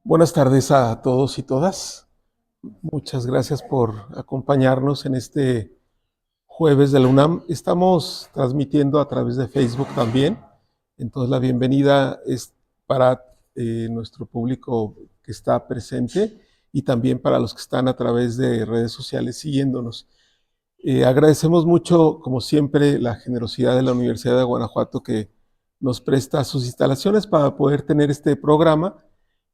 Buenas tardes a todos y todas. Muchas gracias por acompañarnos en este jueves de la UNAM. Estamos transmitiendo a través de Facebook también. Entonces la bienvenida es para nuestro público que está presente y también para los que están a través de redes sociales siguiéndonos. Agradecemos mucho, como siempre, la generosidad de la Universidad de Guanajuato que nos presta sus instalaciones para poder tener este programa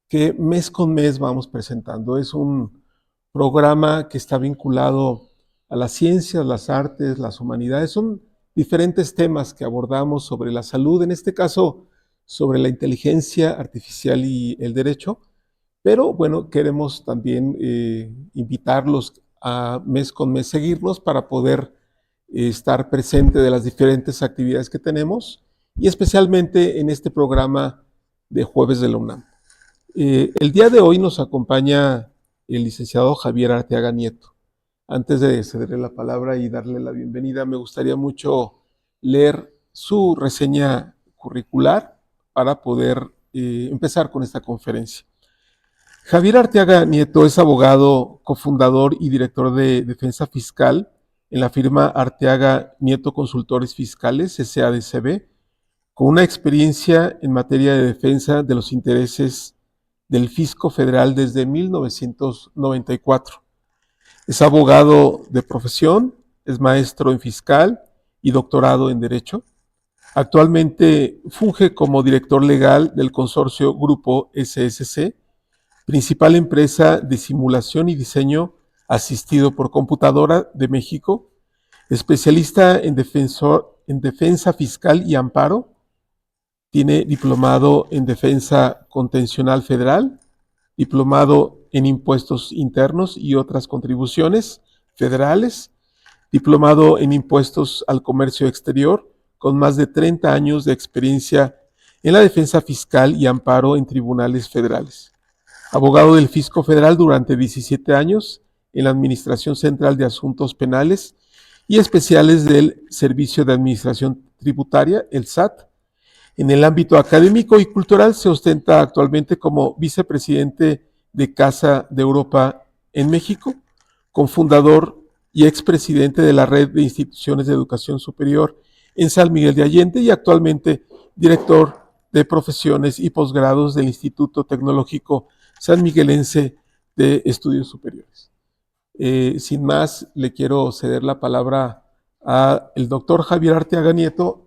que mes con mes vamos presentando. Es un programa que está vinculado a las ciencias, las artes, las humanidades. Son diferentes temas que abordamos sobre la salud, en este caso sobre la inteligencia artificial y el derecho, pero bueno, queremos también invitarlos a mes con mes seguirnos para poder estar presente de las diferentes actividades que tenemos y especialmente en este programa de Jueves de la UNAM. El día de hoy nos acompaña el licenciado Javier Arteaga Nieto. Antes de cederle la palabra y darle la bienvenida, me gustaría mucho leer su reseña curricular para poder empezar con esta conferencia. Javier Arteaga Nieto es abogado, cofundador y director de Defensa Fiscal en la firma Arteaga Nieto Consultores Fiscales, SADCB, con una experiencia en materia de defensa de los intereses del Fisco Federal desde 1994. Es abogado de profesión, es maestro en fiscal y doctorado en Derecho. Actualmente funge como director legal del consorcio Grupo SSC, principal empresa de simulación y diseño asistido por computadora de México, especialista en defensa fiscal y amparo. Tiene diplomado en Defensa Contencional Federal, diplomado en Impuestos Internos y otras contribuciones federales, diplomado en Impuestos al Comercio Exterior, con más de 30 años de experiencia en la defensa fiscal y amparo en tribunales federales. Abogado del Fisco Federal durante 17 años en la Administración Central de Asuntos Penales y especiales del Servicio de Administración Tributaria, el SAT. En el ámbito académico y cultural se ostenta actualmente como vicepresidente de Casa de Europa en México, cofundador y expresidente de la Red de Instituciones de Educación Superior en San Miguel de Allende y actualmente director de profesiones y posgrados del Instituto Tecnológico San Miguelense de Estudios Superiores. Sin más, le quiero ceder la palabra al doctor Javier Arteaga Nieto.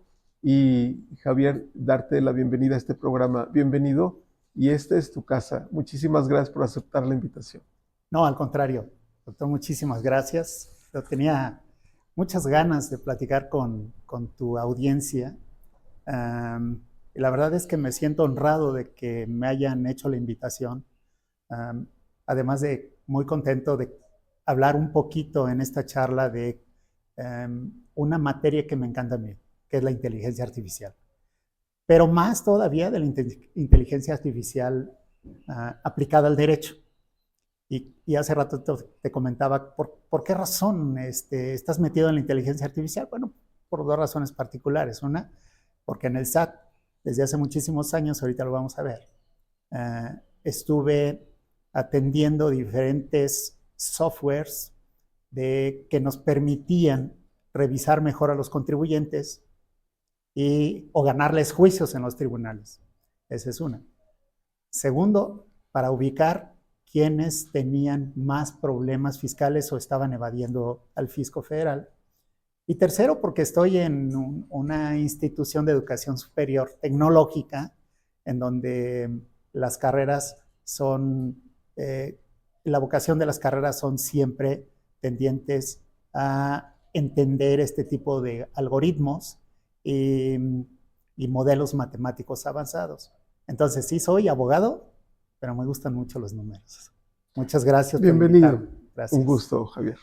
Y Javier, darte la bienvenida a este programa. Bienvenido y esta es tu casa. Muchísimas gracias por aceptar la invitación. No, al contrario, doctor, muchísimas gracias. Yo tenía muchas ganas de platicar con tu audiencia. Y la verdad es que me siento honrado de que me hayan hecho la invitación. Además de muy contento de hablar un poquito en esta charla de una materia que me encanta a mí, que es la inteligencia artificial. Pero más todavía de la inteligencia artificial aplicada al derecho. Y hace rato te comentaba por qué razón estás metido en la inteligencia artificial. Bueno, por dos razones particulares. Una, porque en el SAT, desde hace muchísimos años, ahorita lo vamos a ver, estuve atendiendo diferentes softwares que nos permitían revisar mejor a los contribuyentes o ganarles juicios en los tribunales. Esa es una. Segundo, para ubicar quienes tenían más problemas fiscales o estaban evadiendo al fisco federal. Y tercero, porque estoy en una institución de educación superior tecnológica, en donde las carreras son, la vocación de las carreras son siempre tendientes a entender este tipo de algoritmos y modelos matemáticos avanzados. Entonces, sí soy abogado, pero me gustan mucho los números. Muchas gracias. Bienvenido. Gracias. Un gusto, Javier.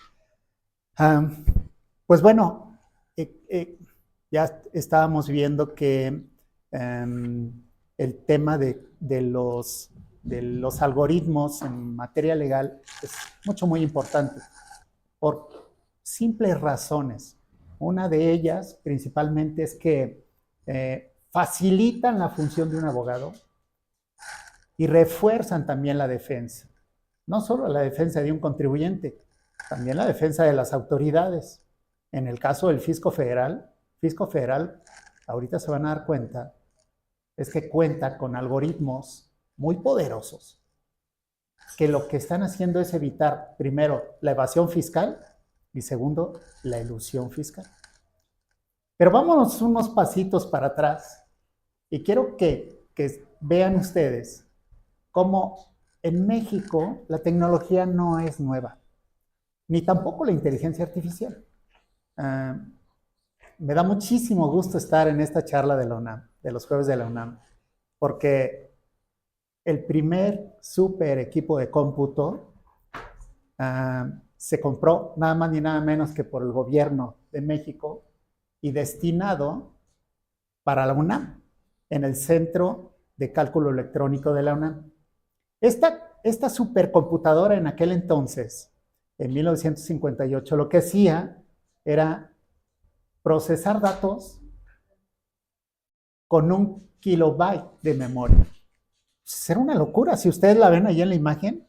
Pues bueno, ya estábamos viendo que el tema de los algoritmos en materia legal es muy importante por simples razones. Una de ellas, principalmente, es que facilitan la función de un abogado y refuerzan también la defensa. No solo la defensa de un contribuyente, también la defensa de las autoridades. En el caso del fisco federal, ahorita se van a dar cuenta, es que cuenta con algoritmos muy poderosos que lo que están haciendo es evitar, primero, la evasión fiscal y segundo, la elusión fiscal. Pero vámonos unos pasitos para atrás y quiero que vean ustedes cómo en México la tecnología no es nueva, ni tampoco la inteligencia artificial. Me da muchísimo gusto estar en esta charla de la UNAM, de los jueves de la UNAM, porque el primer super equipo de cómputo se compró nada más ni nada menos que por el gobierno de México y destinado para la UNAM, en el Centro de Cálculo Electrónico de la UNAM. Esta supercomputadora en aquel entonces, en 1958, lo que hacía era procesar datos con 1 kilobyte de memoria. Era una locura. Si ustedes la ven ahí en la imagen,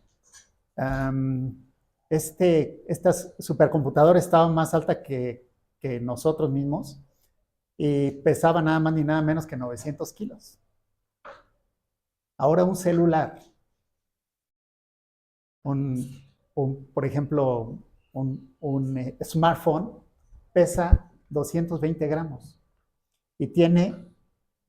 esta supercomputadora estaba más alta que nosotros mismos y pesaba nada más ni nada menos que 900 kilos. Ahora un celular, por ejemplo, un smartphone pesa 220 gramos y tiene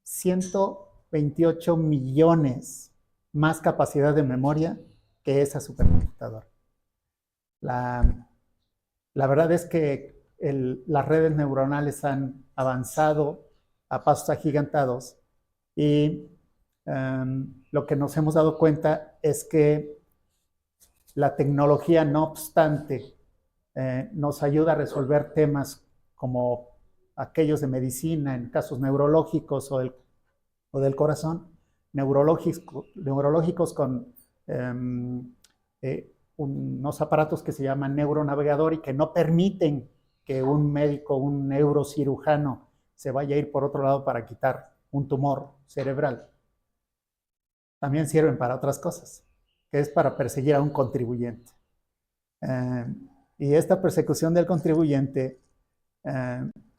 128 millones más capacidad de memoria que esa supercomputadora. La verdad es que las redes neuronales han avanzado a pasos agigantados y lo que nos hemos dado cuenta es que la tecnología, no obstante, nos ayuda a resolver temas como aquellos de medicina, en casos neurológicos o del corazón, neurológicos con unos aparatos que se llaman neuronavegador y que no permiten que un médico, un neurocirujano, se vaya a ir por otro lado para quitar un tumor cerebral. También sirven para otras cosas, que es para perseguir a un contribuyente. Y esta persecución del contribuyente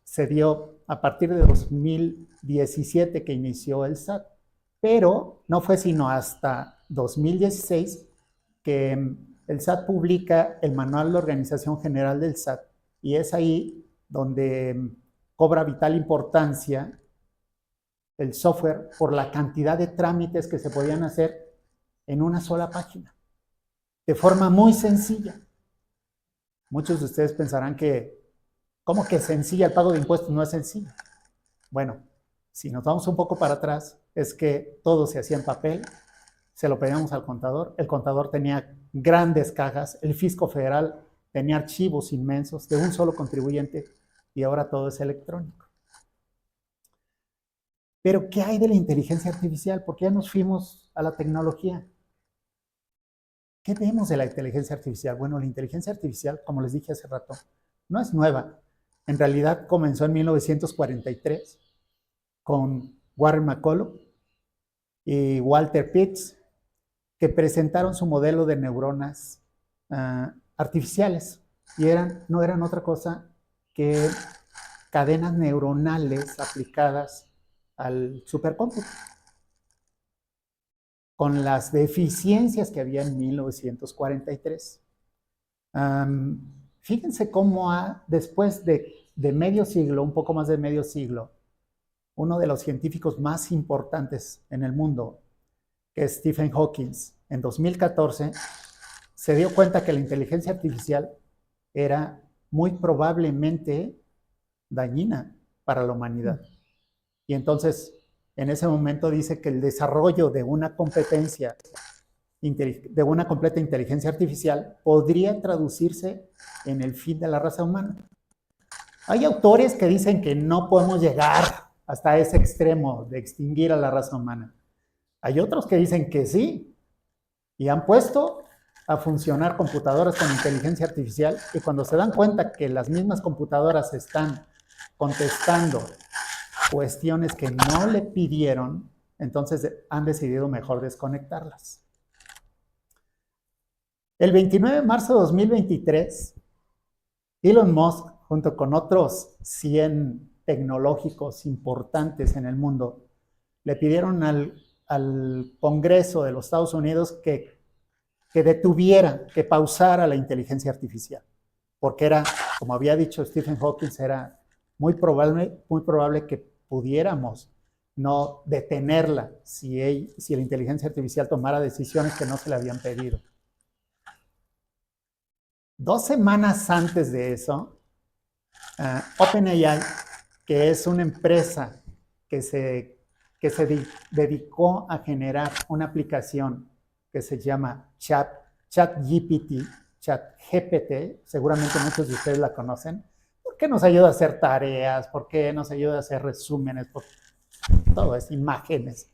se dio a partir de 2017 que inició el SAT, pero no fue sino hasta 2016 que el SAT publica el Manual de Organización General del SAT y es ahí donde cobra vital importancia el software por la cantidad de trámites que se podían hacer en una sola página, de forma muy sencilla. Muchos de ustedes pensarán que, ¿cómo que sencilla? El pago de impuestos no es sencillo. Bueno, si nos vamos un poco para atrás, es que todo se hacía en papel, se lo pedíamos al contador, el contador tenía grandes cajas, el fisco federal tenía archivos inmensos de un solo contribuyente y ahora todo es electrónico. Pero, ¿qué hay de la inteligencia artificial? ¿Por qué ya nos fuimos a la tecnología? ¿Qué vemos de la inteligencia artificial? Bueno, la inteligencia artificial, como les dije hace rato, no es nueva. En realidad comenzó en 1943 con Warren McCulloch y Walter Pitts, que presentaron su modelo de neuronas artificiales y no eran otra cosa que cadenas neuronales aplicadas al supercómputo, con las deficiencias que había en 1943. Fíjense cómo después de medio siglo, un poco más de medio siglo, uno de los científicos más importantes en el mundo, que es Stephen Hawking, en 2014, se dio cuenta que la inteligencia artificial era muy probablemente dañina para la humanidad. Y entonces, en ese momento dice que el desarrollo de una competencia, de una completa inteligencia artificial, podría traducirse en el fin de la raza humana. Hay autores que dicen que no podemos llegar hasta ese extremo de extinguir a la raza humana. Hay otros que dicen que sí, y han puesto a funcionar computadoras con inteligencia artificial, y cuando se dan cuenta que las mismas computadoras están contestando cuestiones que no le pidieron, entonces han decidido mejor desconectarlas. El 29 de marzo de 2023, Elon Musk, junto con otros 100 tecnológicos importantes en el mundo, le pidieron al Congreso de los Estados Unidos que detuviera, que pausara la inteligencia artificial, porque era, como había dicho Stephen Hawking, era muy probable que pudiéramos no detenerla si la inteligencia artificial tomara decisiones que no se le habían pedido. 2 semanas antes de eso, OpenAI, que es una empresa que se dedicó a generar una aplicación que se llama ChatGPT, seguramente muchos de ustedes la conocen, porque nos ayuda a hacer tareas, porque nos ayuda a hacer resúmenes, todo es imágenes.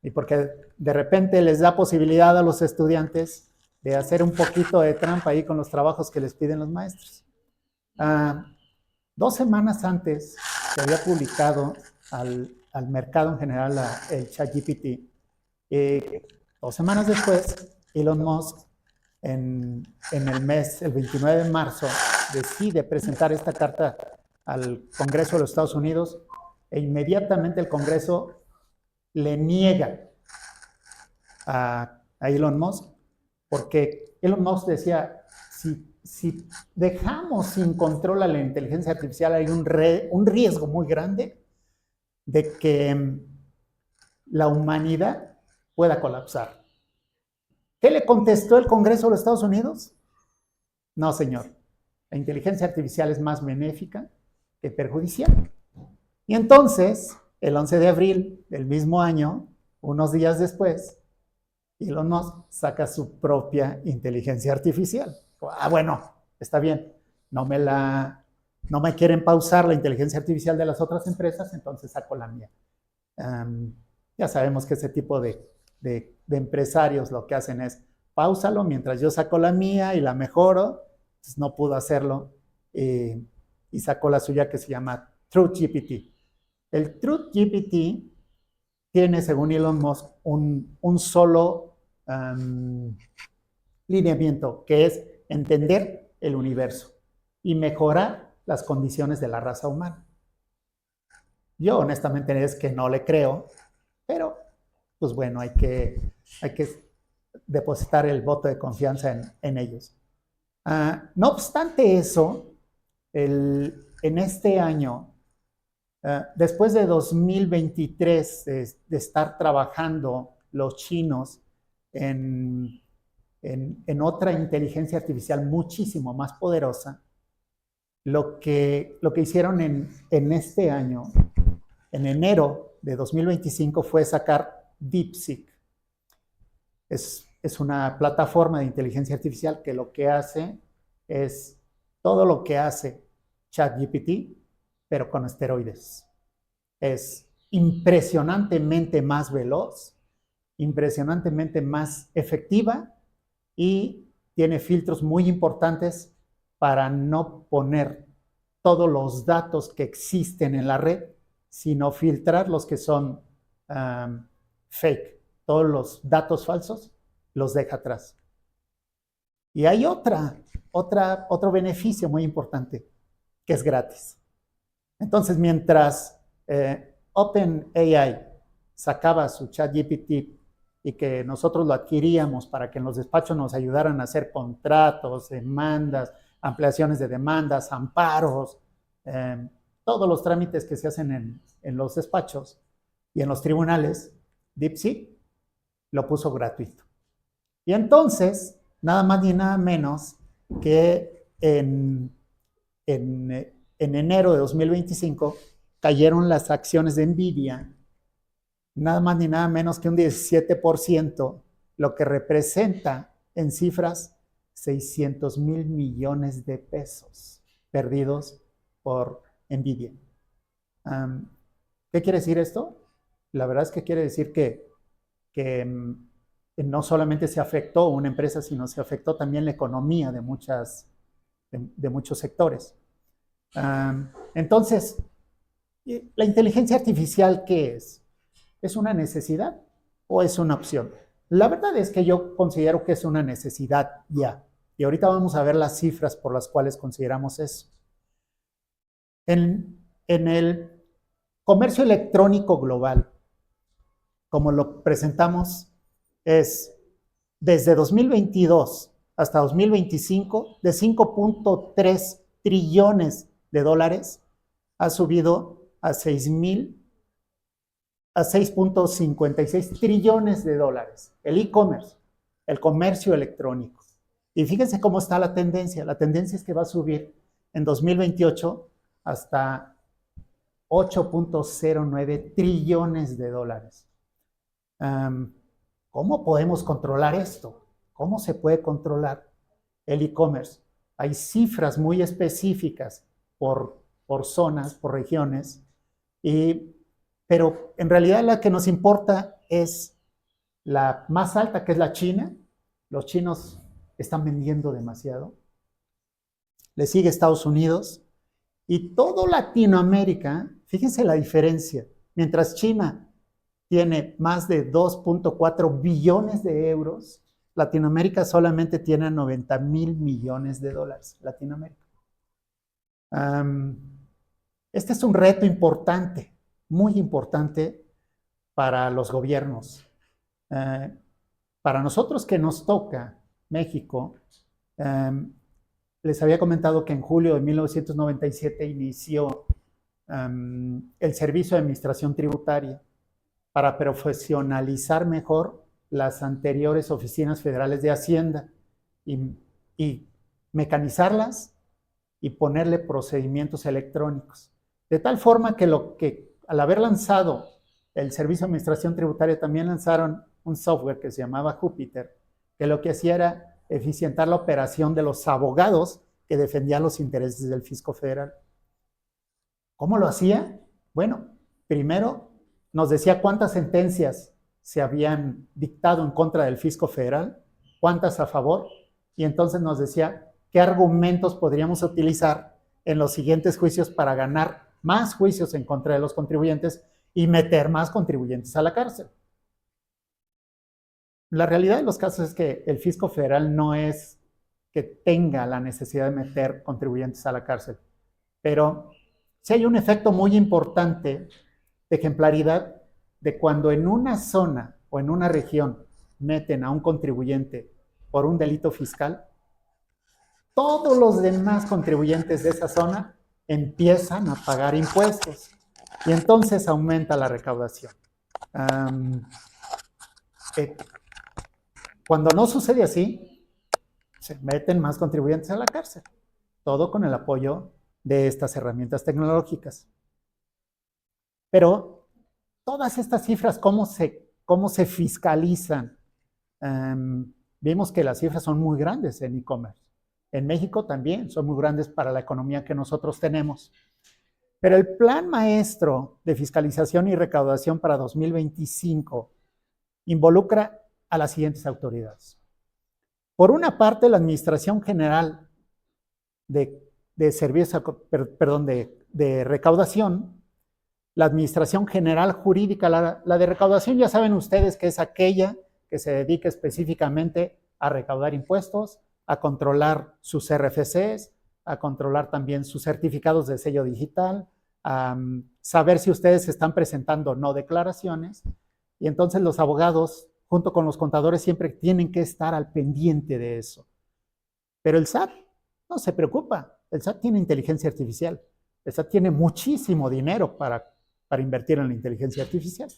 Y porque de repente les da posibilidad a los estudiantes de hacer un poquito de trampa ahí con los trabajos que les piden los maestros. 2 semanas antes se había publicado al mercado en general el ChatGPT. 2 semanas después, Elon Musk, en el 29 de marzo, decide presentar esta carta al Congreso de los Estados Unidos e inmediatamente el Congreso le niega a Elon Musk, porque Elon Musk decía, si dejamos sin control a la inteligencia artificial, hay un riesgo muy grande de que la humanidad pueda colapsar. ¿Qué le contestó el Congreso de los Estados Unidos? No, señor. La inteligencia artificial es más benéfica que perjudicial. Y entonces, el 11 de abril del mismo año, unos días después, Elon Musk saca su propia inteligencia artificial. Bueno, está bien, no me quieren pausar la inteligencia artificial de las otras empresas, entonces saco la mía. Ya sabemos que ese tipo de empresarios lo que hacen es, páusalo mientras yo saco la mía y la mejoro. Pues no pudo hacerlo y sacó la suya que se llama TruthGPT. El TruthGPT tiene, según Elon Musk, un solo lineamiento, que es entender el universo y mejorar las condiciones de la raza humana. Yo honestamente es que no le creo, pero pues bueno, hay que depositar el voto de confianza en ellos. No obstante eso, en este año, después de 2023 de estar trabajando los chinos en otra inteligencia artificial muchísimo más poderosa, lo que hicieron en este año, en enero de 2025, fue sacar DeepSeek. Es una plataforma de inteligencia artificial que lo que hace es todo lo que hace ChatGPT, pero con esteroides. Es impresionantemente más veloz, impresionantemente más efectiva y tiene filtros muy importantes para no poner todos los datos que existen en la red, sino filtrar los que son fake. Todos los datos falsos los deja atrás. Y hay otro beneficio muy importante, que es gratis. Entonces, mientras OpenAI sacaba su ChatGPT y que nosotros lo adquiríamos para que en los despachos nos ayudaran a hacer contratos, demandas, ampliaciones de demandas, amparos, todos los trámites que se hacen en los despachos y en los tribunales, DeepSeek lo puso gratuito. Y entonces, nada más ni nada menos que en enero de 2025 cayeron las acciones de Nvidia, nada más ni nada menos que un 17%, lo que representa en cifras 600 mil millones de pesos perdidos por Nvidia. ¿Qué quiere decir esto? La verdad es que quiere decir que no solamente se afectó una empresa, sino se afectó también la economía de muchos sectores. Entonces, ¿La inteligencia artificial qué es? ¿Es una necesidad o es una opción? La verdad es que yo considero que es una necesidad ya. Y ahorita vamos a ver las cifras por las cuales consideramos eso. En el comercio electrónico global, como lo presentamos, es desde 2022 hasta 2025, de 5.3 trillones de dólares, ha subido a 6.56 trillones de dólares. El e-commerce, el comercio electrónico. Y fíjense cómo está la tendencia. La tendencia es que va a subir en 2028 hasta 8.09 trillones de dólares. ¿Cómo podemos controlar esto? ¿Cómo se puede controlar el e-commerce? Hay cifras muy específicas por zonas, por regiones, pero en realidad la que nos importa es la más alta, que es la China. Los chinos están vendiendo demasiado. Le sigue Estados Unidos y todo Latinoamérica. Fíjense la diferencia. Mientras China tiene más de 2.4 billones de euros, Latinoamérica solamente tiene 90,000 millones de dólares. Latinoamérica. Este es un reto importante, muy importante para los gobiernos. Para nosotros que nos toca México, les había comentado que en julio de 1997 inició el Servicio de Administración Tributaria para profesionalizar mejor las anteriores oficinas federales de Hacienda y mecanizarlas y ponerle procedimientos electrónicos. De tal forma que al haber lanzado el Servicio de Administración Tributaria, también lanzaron un software que se llamaba Júpiter, que lo que hacía era eficientar la operación de los abogados que defendían los intereses del fisco federal. ¿Cómo lo hacía? Bueno, primero nos decía cuántas sentencias se habían dictado en contra del fisco federal, cuántas a favor, y entonces nos decía qué argumentos podríamos utilizar en los siguientes juicios para ganar más juicios en contra de los contribuyentes y meter más contribuyentes a la cárcel. La realidad de los casos es que el fisco federal no es que tenga la necesidad de meter contribuyentes a la cárcel, pero sí hay un efecto muy importante de ejemplaridad de cuando en una zona o en una región meten a un contribuyente por un delito fiscal, todos los demás contribuyentes de esa zona empiezan a pagar impuestos y entonces aumenta la recaudación. Cuando no sucede así, se meten más contribuyentes a la cárcel, todo con el apoyo de estas herramientas tecnológicas. Pero todas estas cifras, ¿cómo se fiscalizan? Vimos que las cifras son muy grandes en e-commerce. En México también son muy grandes para la economía que nosotros tenemos. Pero el plan maestro de fiscalización y recaudación para 2025 involucra a las siguientes autoridades. Por una parte, la Administración General de Recaudación, la Administración General Jurídica, la de recaudación ya saben ustedes que es aquella que se dedica específicamente a recaudar impuestos, a controlar sus RFCs, a controlar también sus certificados de sello digital, a saber si ustedes están presentando no declaraciones. Y entonces los abogados, junto con los contadores, siempre tienen que estar al pendiente de eso. Pero el SAT no se preocupa. El SAT tiene inteligencia artificial. El SAT tiene muchísimo dinero para invertir en la inteligencia artificial.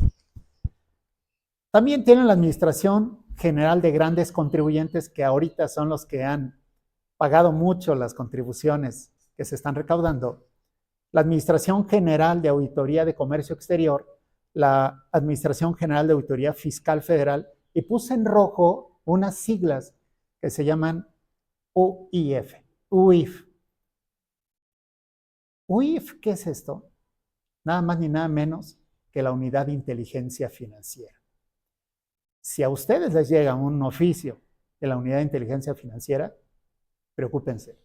También tienen la Administración General de Grandes Contribuyentes, que ahorita son los que han pagado mucho las contribuciones que se están recaudando. La Administración General de Auditoría de Comercio Exterior, la Administración General de Auditoría Fiscal Federal, y puse en rojo unas siglas que se llaman UIF. UIF. UIF, ¿qué es esto? Nada más ni nada menos que la Unidad de Inteligencia Financiera. Si a ustedes les llega un oficio de la Unidad de Inteligencia Financiera, preocúpense.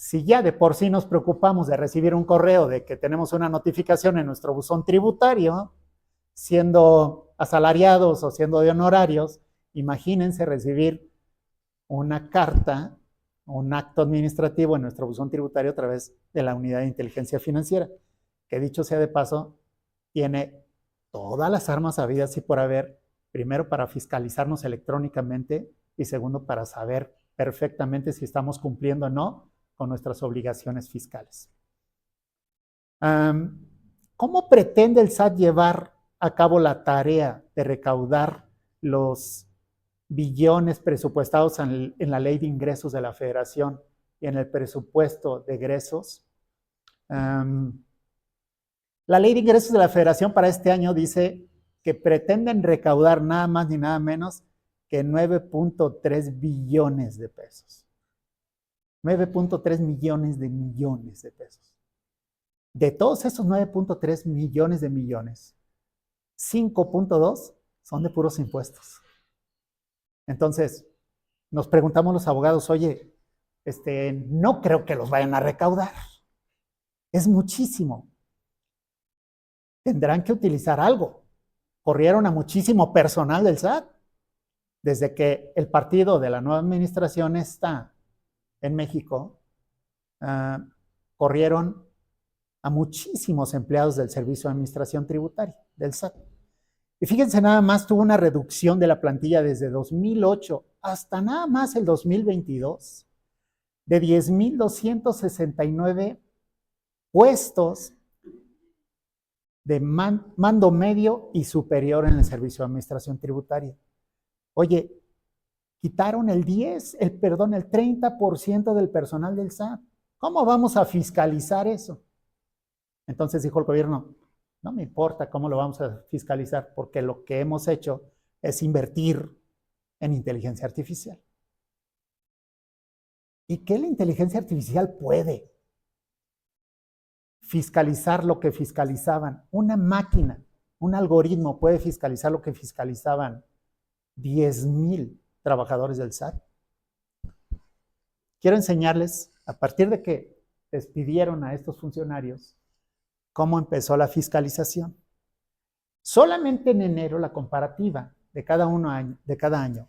Si ya de por sí nos preocupamos de recibir un correo de que tenemos una notificación en nuestro buzón tributario, siendo asalariados o siendo de honorarios, imagínense recibir una carta, un acto administrativo en nuestro buzón tributario a través de la unidad de inteligencia financiera, que dicho sea de paso, tiene todas las armas habidas y por haber, primero para fiscalizarnos electrónicamente y segundo para saber perfectamente si estamos cumpliendo o no con nuestras obligaciones fiscales. ¿Cómo pretende el SAT llevar a cabo la tarea de recaudar los billones presupuestados en la ley de ingresos de la Federación y en el presupuesto de egresos? La ley de ingresos de la Federación para este año dice que pretenden recaudar nada más ni nada menos que 9.3 billones de pesos. 9.3 millones de pesos. De todos esos 9.3 millones de millones, 5.2 son de puros impuestos. Entonces, nos preguntamos los abogados, oye, no creo que los vayan a recaudar. Es muchísimo. Tendrán que utilizar algo. Corrieron a muchísimo personal del SAT. Desde que el partido de la nueva administración está en México, corrieron a muchísimos empleados del Servicio de Administración Tributaria, del SAT. Y fíjense, nada más tuvo una reducción de la plantilla desde 2008 hasta nada más el 2022 de 10,269 puestos de mando medio y superior en el Servicio de Administración Tributaria. Oye, quitaron el 30% del personal del SAT. ¿Cómo vamos a fiscalizar eso? Entonces dijo el gobierno, no me importa cómo lo vamos a fiscalizar, porque lo que hemos hecho es invertir en inteligencia artificial. ¿Y qué la inteligencia artificial puede? Fiscalizar lo que fiscalizaban. Una máquina, un algoritmo puede fiscalizar lo que fiscalizaban 10,000 trabajadores del SAT. Quiero enseñarles, a partir de que despidieron a estos funcionarios, cómo empezó la fiscalización. Solamente en enero, la comparativa de cada año,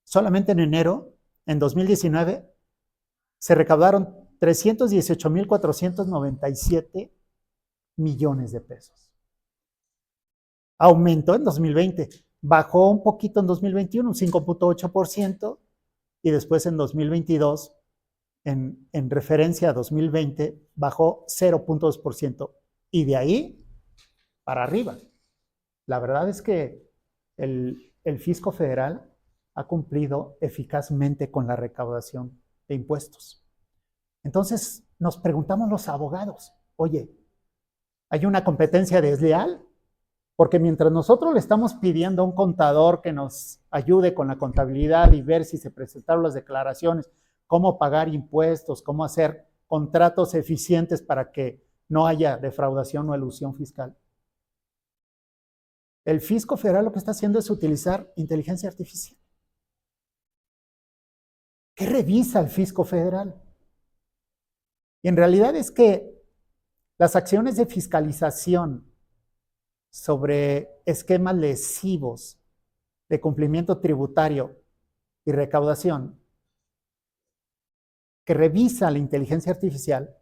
solamente en enero, en 2019, se recaudaron 318,497 millones de pesos. Aumentó en 2020, bajó un poquito en 2021, un 5.8%, y después en 2022, en referencia a 2020, bajó 0.2%, y de ahí para arriba. La verdad es que el fisco federal ha cumplido eficazmente con la recaudación de impuestos. Entonces nos preguntamos los abogados, oye, ¿hay una competencia desleal? Porque mientras nosotros le estamos pidiendo a un contador que nos ayude con la contabilidad y ver si se presentaron las declaraciones, cómo pagar impuestos, cómo hacer contratos eficientes para que no haya defraudación o elusión fiscal, el fisco federal lo que está haciendo es utilizar inteligencia artificial. ¿Qué revisa el fisco federal? Y en realidad es que las acciones de fiscalización sobre esquemas lesivos de cumplimiento tributario y recaudación que revisa la inteligencia artificial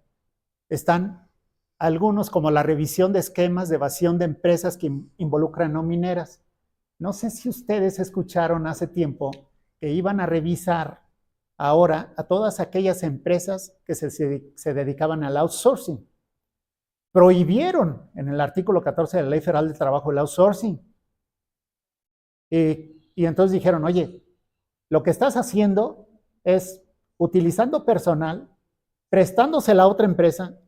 están algunos como la revisión de esquemas de evasión de empresas que involucran no mineras. No sé si ustedes escucharon hace tiempo que iban a revisar ahora a todas aquellas empresas que se dedicaban al outsourcing. Prohibieron en el artículo 14 de la Ley Federal del Trabajo el outsourcing. Y entonces dijeron, oye, lo que estás haciendo es utilizando personal, prestándosela a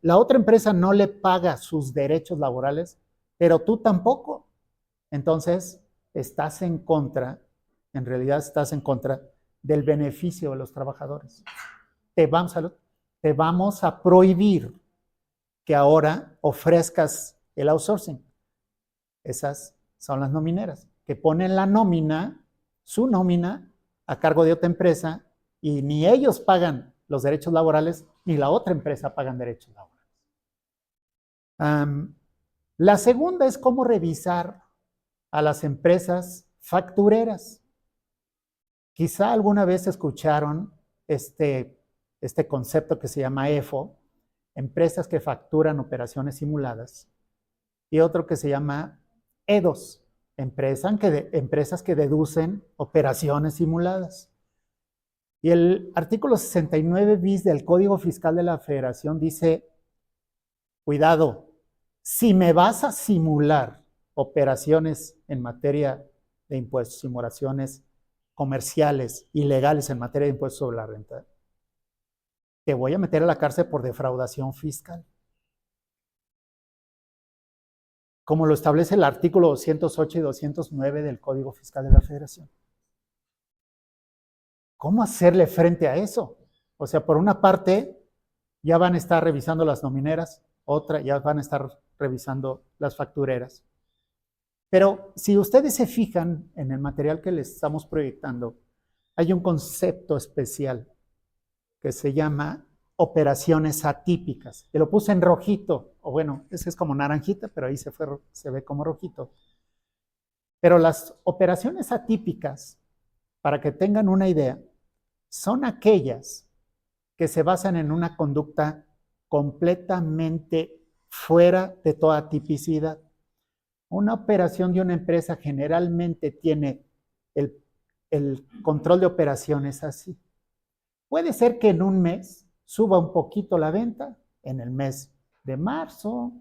la otra empresa no le paga sus derechos laborales, pero tú tampoco. Entonces, estás en contra, en realidad estás en contra del beneficio de los trabajadores. Te vamos a prohibir que ahora ofrezcas el outsourcing. Esas son las nomineras, que ponen la nómina, su nómina, a cargo de otra empresa, y ni ellos pagan los derechos laborales, ni la otra empresa pagan derechos laborales. La segunda es cómo revisar a las empresas factureras. Quizá alguna vez escucharon este concepto que se llama EFO, empresas que facturan operaciones simuladas, y otro que se llama EDOS, empresas que deducen operaciones simuladas. Y el artículo 69 bis del Código Fiscal de la Federación dice, cuidado, si me vas a simular operaciones en materia de impuestos, simulaciones comerciales ilegales en materia de impuestos sobre la renta, te voy a meter a la cárcel por defraudación fiscal. Como lo establece el artículo 208 y 209 del Código Fiscal de la Federación. ¿Cómo hacerle frente a eso? O sea, por una parte, ya van a estar revisando las nomineras, otra, ya van a estar revisando las factureras. Pero si ustedes se fijan en el material que les estamos proyectando, hay un concepto especial que se llama operaciones atípicas. Y lo puse en rojito, o bueno, ese es como naranjita, pero ahí se ve como rojito. Pero las operaciones atípicas, para que tengan una idea, son aquellas que se basan en una conducta completamente fuera de toda tipicidad. Una operación de una empresa generalmente tiene el control de operaciones así. Puede ser que en un mes suba un poquito la venta, en el mes de marzo,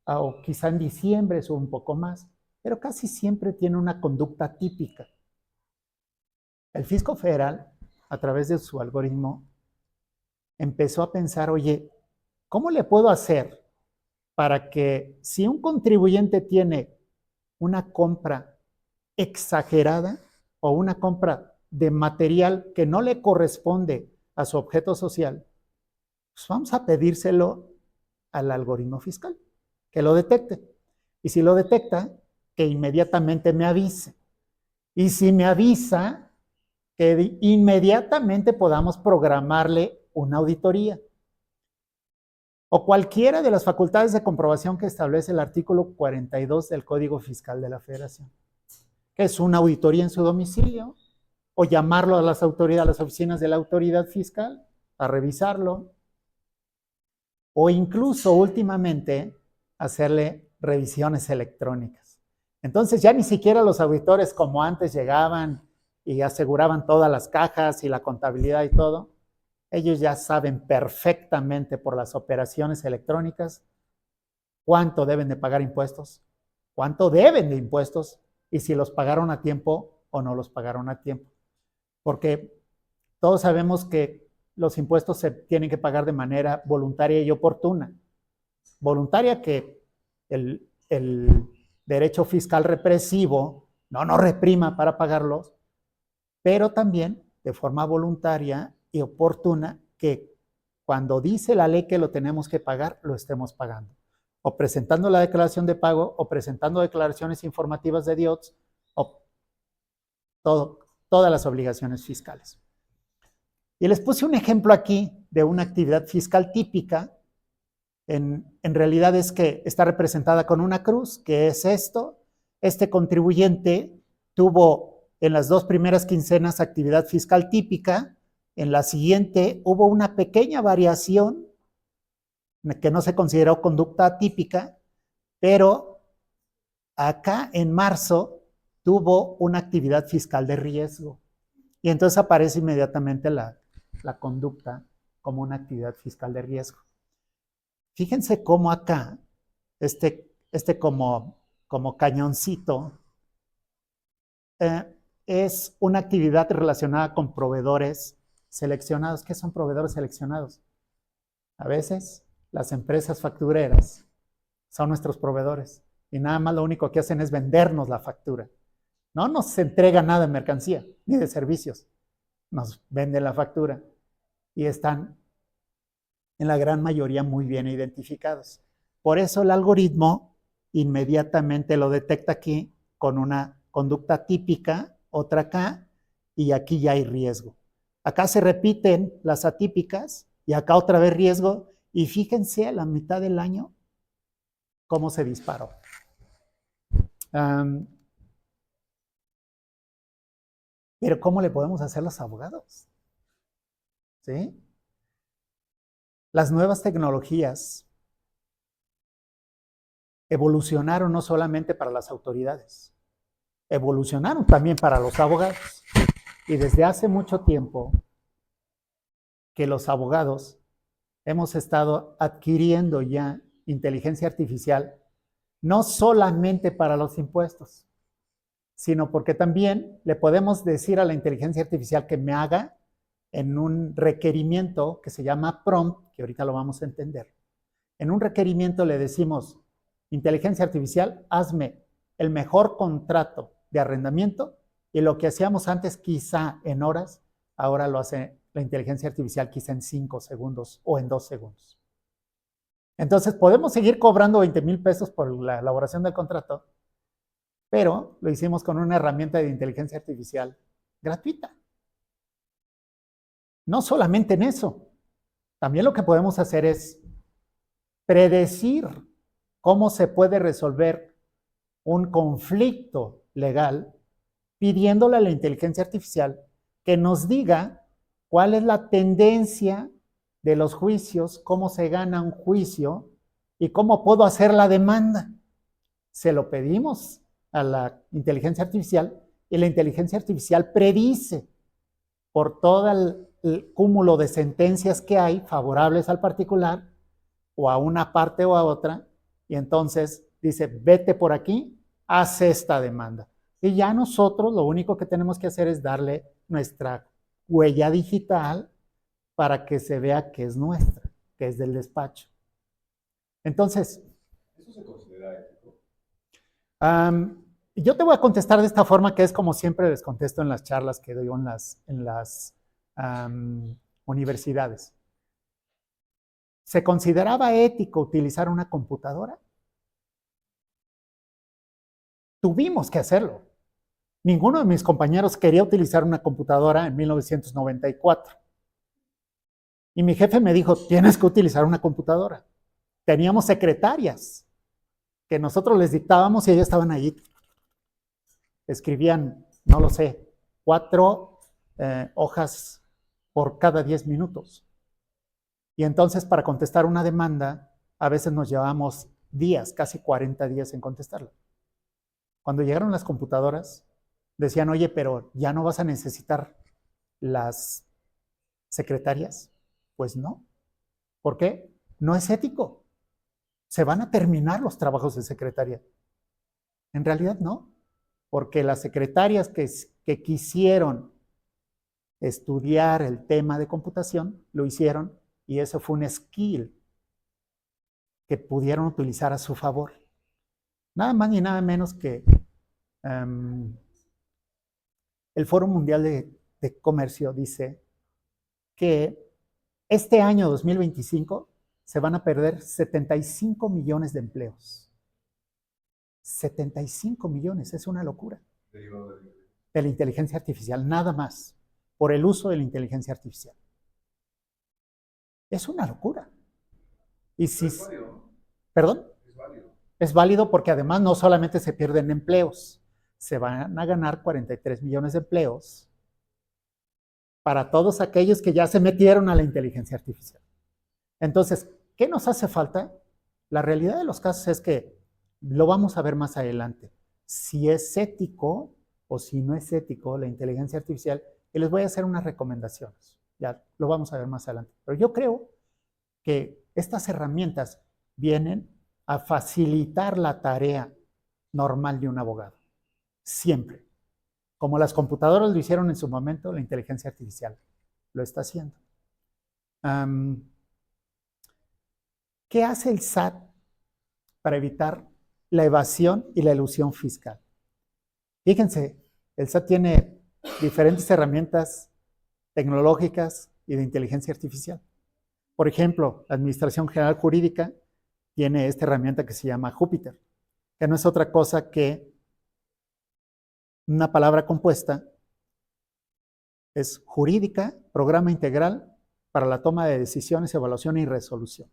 o quizá en diciembre suba un poco más, pero casi siempre tiene una conducta típica. El Fisco Federal, a través de su algoritmo, empezó a pensar, oye, ¿cómo le puedo hacer para que si un contribuyente tiene una compra exagerada o una compra de material que no le corresponde a su objeto social, pues vamos a pedírselo al algoritmo fiscal, que lo detecte. Y si lo detecta, que inmediatamente me avise. Y si me avisa, que inmediatamente podamos programarle una auditoría. O cualquiera de las facultades de comprobación que establece el artículo 42 del Código Fiscal de la Federación, que es una auditoría en su domicilio, o llamarlo a las autoridades, a las oficinas de la autoridad fiscal, a revisarlo, o incluso últimamente hacerle revisiones electrónicas. Entonces ya ni siquiera los auditores como antes llegaban y aseguraban todas las cajas y la contabilidad y todo. Ellos ya saben perfectamente por las operaciones electrónicas cuánto deben de pagar impuestos, cuánto deben de impuestos y si los pagaron a tiempo o no los pagaron a tiempo. Porque todos sabemos que los impuestos se tienen que pagar de manera voluntaria y oportuna. Voluntaria que el derecho fiscal represivo no nos reprima para pagarlos, pero también de forma voluntaria y oportuna que cuando dice la ley que lo tenemos que pagar, lo estemos pagando. O presentando la declaración de pago, o presentando declaraciones informativas de DIOTS, o todas las obligaciones fiscales. Y les puse un ejemplo aquí de una actividad fiscal típica. En realidad es que está representada con una cruz, que es esto. Este contribuyente tuvo en las 2 primeras quincenas actividad fiscal típica. En la siguiente hubo una pequeña variación que no se consideró conducta atípica, pero acá en marzo tuvo una actividad fiscal de riesgo. Y entonces aparece inmediatamente la conducta como una actividad fiscal de riesgo. Fíjense cómo acá, como cañoncito, es una actividad relacionada con proveedores seleccionados. ¿Qué son proveedores seleccionados? A veces las empresas factureras son nuestros proveedores y nada más lo único que hacen es vendernos la factura. No nos entrega nada de mercancía ni de servicios. Nos venden la factura y están en la gran mayoría muy bien identificados. Por eso el algoritmo inmediatamente lo detecta aquí con una conducta típica, otra acá, y aquí ya hay riesgo. Acá se repiten las atípicas y acá otra vez riesgo. Y fíjense a la mitad del año cómo se disparó. Pero ¿cómo le podemos hacer los abogados? ¿Sí? Las nuevas tecnologías evolucionaron no solamente para las autoridades, evolucionaron también para los abogados. Y desde hace mucho tiempo que los abogados hemos estado adquiriendo ya inteligencia artificial, no solamente para los impuestos, sino porque también le podemos decir a la inteligencia artificial que me haga en un requerimiento que se llama prompt, que ahorita lo vamos a entender. En un requerimiento le decimos, inteligencia artificial, hazme el mejor contrato de arrendamiento, y lo que hacíamos antes quizá en horas, ahora lo hace la inteligencia artificial quizá en 5 segundos o en 2 segundos. Entonces podemos seguir cobrando 20,000 pesos por la elaboración del contrato, pero lo hicimos con una herramienta de inteligencia artificial gratuita. No solamente en eso, también lo que podemos hacer es predecir cómo se puede resolver un conflicto legal pidiéndole a la inteligencia artificial que nos diga cuál es la tendencia de los juicios, cómo se gana un juicio y cómo puedo hacer la demanda. Se lo pedimos a la inteligencia artificial y la inteligencia artificial predice por todo el cúmulo de sentencias que hay favorables al particular o a una parte o a otra, y entonces dice, vete por aquí, haz esta demanda. Y ya nosotros lo único que tenemos que hacer es darle nuestra huella digital para que se vea que es nuestra, que es del despacho. Entonces, ¿eso se considera ético? yo te voy a contestar de esta forma, que es como siempre les contesto en las charlas que doy en las universidades. ¿Se consideraba ético utilizar una computadora? Tuvimos que hacerlo. Ninguno de mis compañeros quería utilizar una computadora en 1994. Y mi jefe me dijo, tienes que utilizar una computadora. Teníamos secretarias que nosotros les dictábamos y ellas estaban allí. Escribían, no lo sé, 4 hojas por cada 10 minutos. Y entonces para contestar una demanda, a veces nos llevábamos días, casi 40 días en contestarla. Cuando llegaron las computadoras, decían, oye, pero ¿ya no vas a necesitar las secretarias? Pues no. ¿Por qué? No es ético. Se van a terminar los trabajos de secretaria. En realidad no, porque las secretarias que quisieron estudiar el tema de computación, lo hicieron, y eso fue un skill que pudieron utilizar a su favor. Nada más ni nada menos que el Foro Mundial de Comercio dice que este año 2025 se van a perder 75 millones de empleos. 75 millones, es una locura. De la inteligencia artificial, nada más, por el uso de la inteligencia artificial. Es una locura. Y si, es válido, ¿no? ¿Perdón? Es válido. Es válido porque además no solamente se pierden empleos, se van a ganar 43 millones de empleos para todos aquellos que ya se metieron a la inteligencia artificial. Entonces, ¿qué nos hace falta? La realidad de los casos es que lo vamos a ver más adelante. Si es ético o si no es ético la inteligencia artificial, y les voy a hacer unas recomendaciones. Ya lo vamos a ver más adelante. Pero yo creo que estas herramientas vienen a facilitar la tarea normal de un abogado. Siempre. Como las computadoras lo hicieron en su momento, la inteligencia artificial lo está haciendo. ¿Qué hace el SAT para evitar la evasión y la elusión fiscal? Fíjense, el SAT tiene diferentes herramientas tecnológicas y de inteligencia artificial. Por ejemplo, la Administración General Jurídica tiene esta herramienta que se llama Júpiter, que no es otra cosa que una palabra compuesta Es jurídica, programa integral para la toma de decisiones, evaluación y resolución.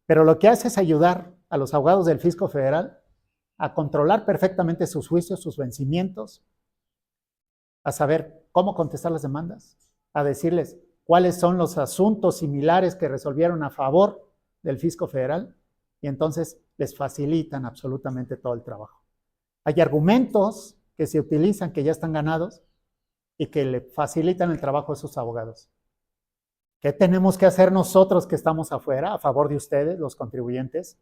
Pero lo que hace es ayudar a los abogados del Fisco Federal a controlar perfectamente sus juicios, sus vencimientos, a saber cómo contestar las demandas, a decirles cuáles son los asuntos similares que resolvieron a favor del Fisco Federal, y entonces les facilitan absolutamente todo el trabajo. Hay argumentos que se utilizan que ya están ganados y que le facilitan el trabajo a esos abogados. ¿Qué tenemos que hacer nosotros que estamos afuera a favor de ustedes, los contribuyentes?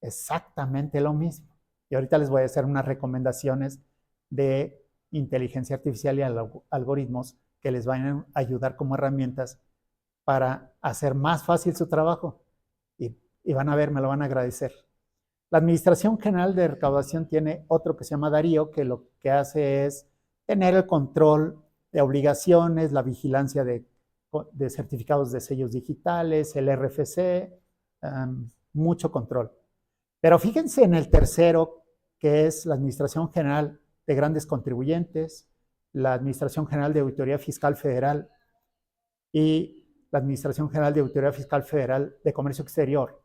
Exactamente lo mismo. Y ahorita les voy a hacer unas recomendaciones de inteligencia artificial y algoritmos que les van a ayudar como herramientas para hacer más fácil su trabajo. Y van a ver, me lo van a agradecer. La Administración General de Recaudación tiene otro que se llama Darío, que lo que hace es tener el control de obligaciones, la vigilancia de certificados de sellos digitales, el RFC, mucho control. Pero fíjense en el tercero, que es la Administración General de Grandes Contribuyentes, la Administración General de Auditoría Fiscal Federal y la Administración General de Auditoría Fiscal Federal de Comercio Exterior,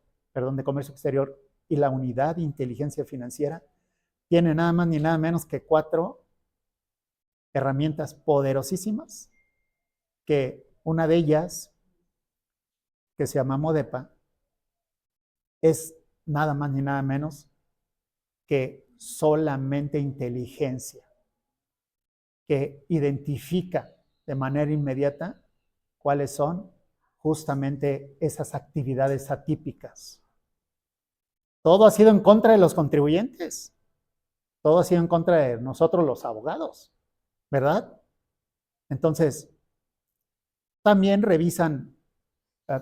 y la Unidad de Inteligencia Financiera, tiene nada más ni nada menos que 4 herramientas poderosísimas, que una de ellas, que se llama Modepa, es nada más ni nada menos que solamente inteligencia, que identifica de manera inmediata cuáles son justamente esas actividades atípicas. Todo ha sido en contra de los contribuyentes, todo ha sido en contra de nosotros los abogados, ¿verdad? Entonces, también revisan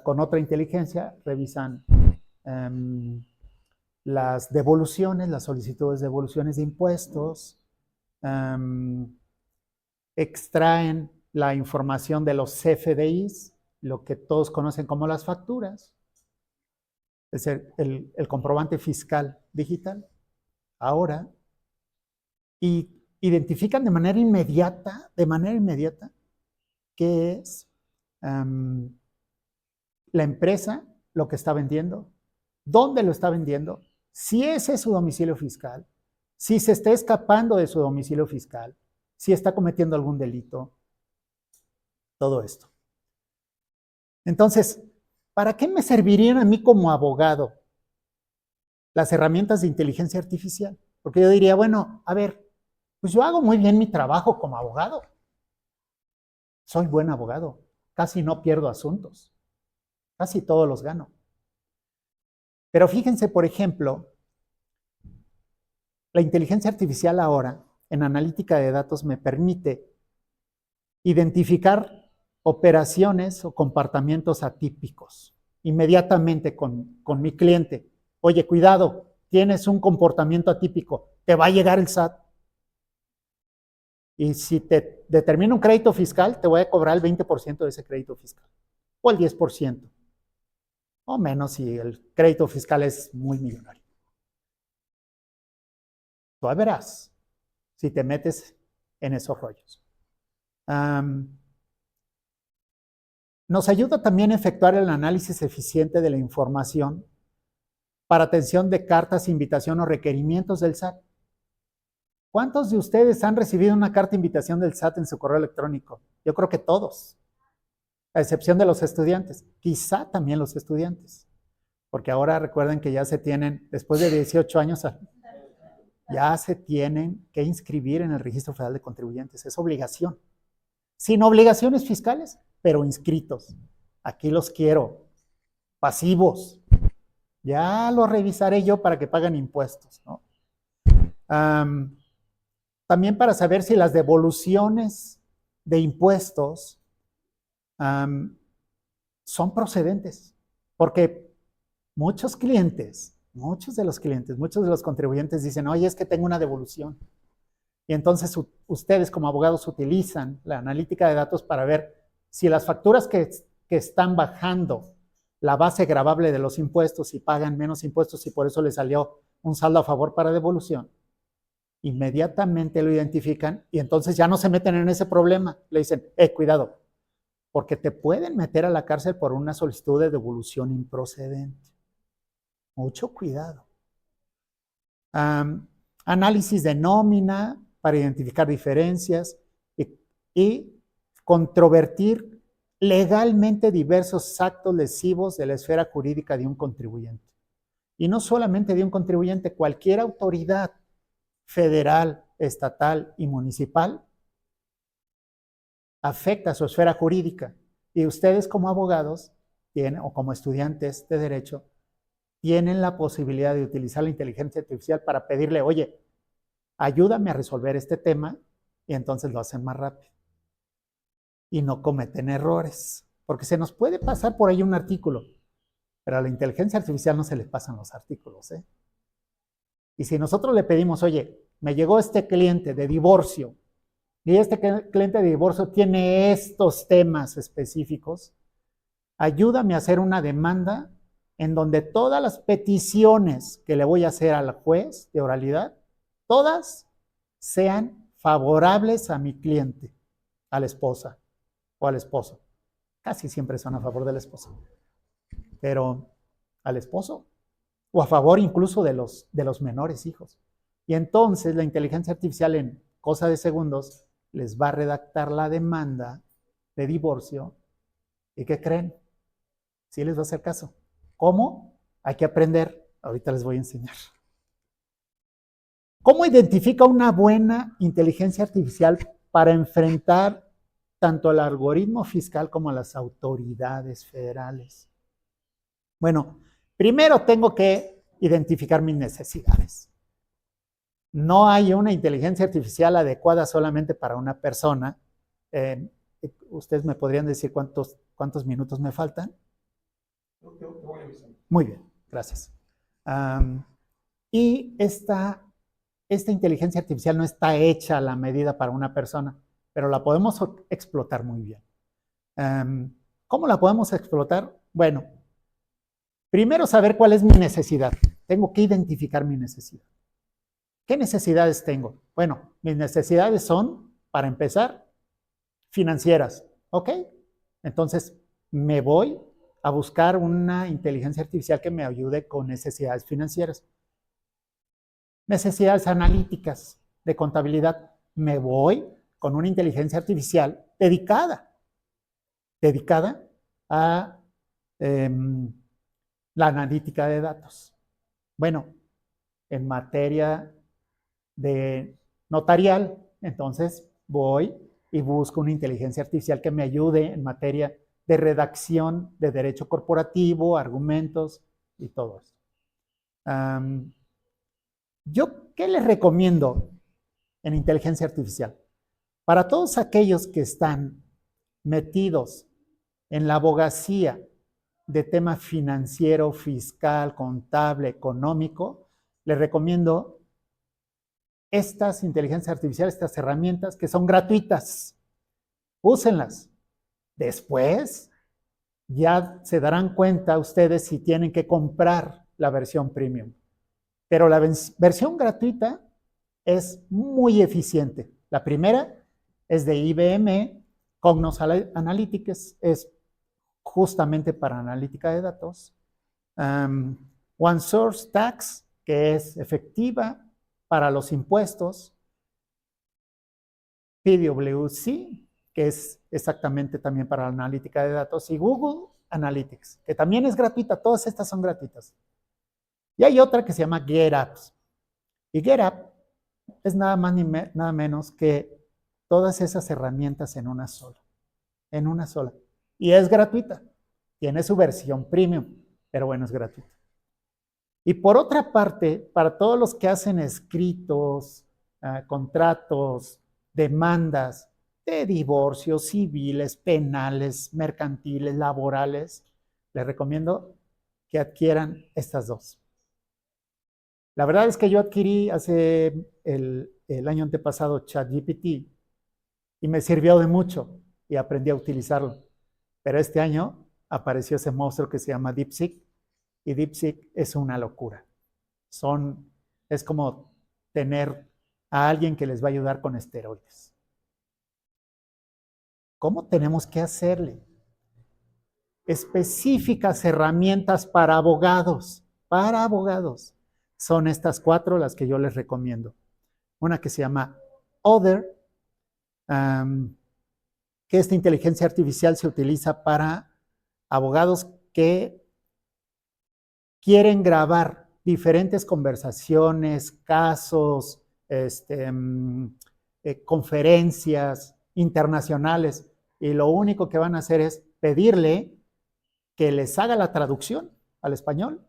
con otra inteligencia, revisan las devoluciones, las solicitudes de devoluciones de impuestos, extraen la información de los CFDIs, lo que todos conocen como las facturas, es el comprobante fiscal digital. Ahora, y identifican de manera inmediata, qué es la empresa, lo que está vendiendo, dónde lo está vendiendo, si ese es su domicilio fiscal, si se está escapando de su domicilio fiscal, si está cometiendo algún delito, todo esto. Entonces, ¿para qué me servirían a mí como abogado las herramientas de inteligencia artificial? Porque yo diría, bueno, a ver, pues yo hago muy bien mi trabajo como abogado. Soy buen abogado, casi no pierdo asuntos, casi todos los gano. Pero fíjense, por ejemplo, la inteligencia artificial ahora, en analítica de datos, me permite identificar operaciones o comportamientos atípicos inmediatamente con mi cliente. Oye, cuidado, tienes un comportamiento atípico, te va a llegar el SAT. Y si te determina un crédito fiscal, te voy a cobrar el 20% de ese crédito fiscal, o el 10%, o menos si el crédito fiscal es muy millonario. Tú verás si te metes en esos rollos. Nos ayuda también a efectuar el análisis eficiente de la información para atención de cartas, invitación o requerimientos del SAT. ¿Cuántos de ustedes han recibido una carta de invitación del SAT en su correo electrónico? Yo creo que todos, a excepción de los estudiantes, quizá también los estudiantes, porque ahora recuerden que ya se tienen, después de 18 años, ya se tienen que inscribir en el Registro Federal de Contribuyentes, es obligación, sin obligaciones fiscales, pero inscritos. Aquí los quiero, pasivos. Ya los revisaré yo para que paguen impuestos, ¿no? También para saber si las devoluciones de impuestos son procedentes, porque muchos de los contribuyentes dicen, oye, es que tengo una devolución. Y entonces ustedes como abogados utilizan la analítica de datos para ver si las facturas que están bajando la base gravable de los impuestos y pagan menos impuestos y por eso les salió un saldo a favor para devolución, inmediatamente lo identifican y entonces ya no se meten en ese problema. Le dicen, cuidado, porque te pueden meter a la cárcel por una solicitud de devolución improcedente. Mucho cuidado. Análisis de nómina para identificar diferencias y controvertir legalmente diversos actos lesivos de la esfera jurídica de un contribuyente. Y no solamente de un contribuyente, cualquier autoridad federal, estatal y municipal afecta a su esfera jurídica. Y ustedes como abogados tienen, o como estudiantes de derecho, tienen la posibilidad de utilizar la inteligencia artificial para pedirle, oye, ayúdame a resolver este tema, y entonces lo hacen más rápido. Y no cometen errores, porque se nos puede pasar por ahí un artículo, pero a la inteligencia artificial no se le pasan los artículos, ¿eh? Y si nosotros le pedimos, oye, me llegó este cliente de divorcio, y este cliente de divorcio tiene estos temas específicos, ayúdame a hacer una demanda en donde todas las peticiones que le voy a hacer al juez de oralidad, todas sean favorables a mi cliente, a la esposa o al esposo. Casi siempre son a favor de la esposa, pero al esposo o a favor incluso de los menores hijos. Y entonces la inteligencia artificial en cosa de segundos les va a redactar la demanda de divorcio. ¿Y qué creen? Sí les va a hacer caso. ¿Cómo? Hay que aprender. Ahorita les voy a enseñar. ¿Cómo identifica una buena inteligencia artificial para enfrentar tanto al algoritmo fiscal como a las autoridades federales? Bueno, primero tengo que identificar mis necesidades. No hay una inteligencia artificial adecuada solamente para una persona. ¿Ustedes me podrían decir cuántos minutos me faltan? Muy bien, gracias. Y esta inteligencia artificial no está hecha a la medida para una persona, pero la podemos explotar muy bien. ¿Cómo la podemos explotar? Bueno, primero saber cuál es mi necesidad. Tengo que identificar mi necesidad. ¿Qué necesidades tengo? Bueno, mis necesidades son, para empezar, financieras. ¿Ok? Entonces, me voy a buscar una inteligencia artificial que me ayude con necesidades financieras. Necesidades analíticas de contabilidad. Me voy con una inteligencia artificial dedicada a la analítica de datos. Bueno, en materia de notarial, entonces voy y busco una inteligencia artificial que me ayude en materia de redacción de derecho corporativo, argumentos y todo eso. ¿Yo qué les recomiendo en inteligencia artificial? Para todos aquellos que están metidos en la abogacía de tema financiero, fiscal, contable, económico, les recomiendo estas inteligencias artificiales, estas herramientas que son gratuitas. Úsenlas. Después ya se darán cuenta ustedes si tienen que comprar la versión premium. Pero la versión gratuita es muy eficiente. La primera es de IBM, Cognos Analytics, es justamente para analítica de datos. OneSource Tax, que es efectiva para los impuestos. PwC, que es exactamente también para la analítica de datos. Y Google Analytics, que también es gratuita. Todas estas son gratuitas. Y hay otra que se llama GetApps. Y GetApp es nada más ni nada menos que todas esas herramientas en una sola. En una sola. Y es gratuita. Tiene su versión premium, pero bueno, es gratuita. Y por otra parte, para todos los que hacen escritos, contratos, demandas de divorcios, civiles, penales, mercantiles, laborales, les recomiendo que adquieran estas dos. La verdad es que yo adquirí hace el año antepasado ChatGPT y me sirvió de mucho y aprendí a utilizarlo. Pero este año apareció ese monstruo que se llama DeepSeek y DeepSeek es una locura. Es como tener a alguien que les va a ayudar con esteroides. ¿Cómo tenemos que hacerle? Específicas herramientas para abogados. Para abogados. Son estas 4 las que yo les recomiendo. Una que se llama Other, que esta inteligencia artificial se utiliza para abogados que quieren grabar diferentes conversaciones, casos, conferencias internacionales, y lo único que van a hacer es pedirle que les haga la traducción al español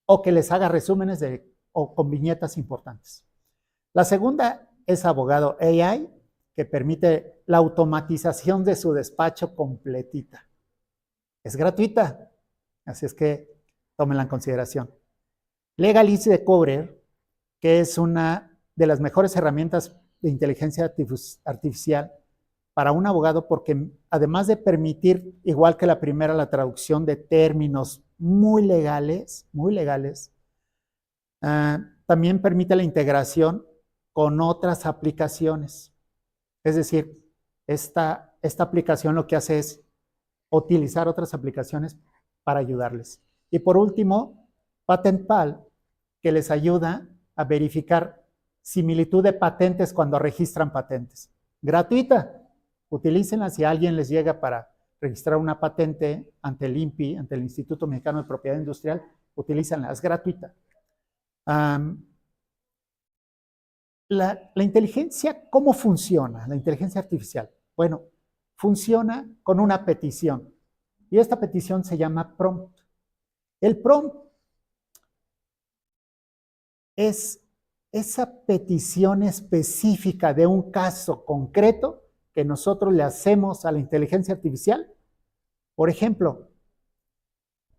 o que les haga resúmenes o con viñetas importantes. La segunda es Abogado AI, que permite la automatización de su despacho completita. Es gratuita, así es que tómenla en consideración. Legalise Decoders, que es una de las mejores herramientas de inteligencia artificial para un abogado, porque además de permitir, igual que la primera, la traducción de términos muy legales, también permite la integración con otras aplicaciones. Es decir, esta aplicación lo que hace es utilizar otras aplicaciones para ayudarles. Y por último, PatentPal, que les ayuda a verificar similitud de patentes cuando registran patentes. Gratuita. Utilícenla si a alguien les llega para registrar una patente ante el INPI, ante el Instituto Mexicano de Propiedad Industrial, utilícenla, es gratuita. La inteligencia, ¿cómo funciona? La inteligencia artificial. Bueno, funciona con una petición. Y esta petición se llama prompt. El prompt es esa petición específica de un caso concreto que nosotros le hacemos a la inteligencia artificial. Por ejemplo,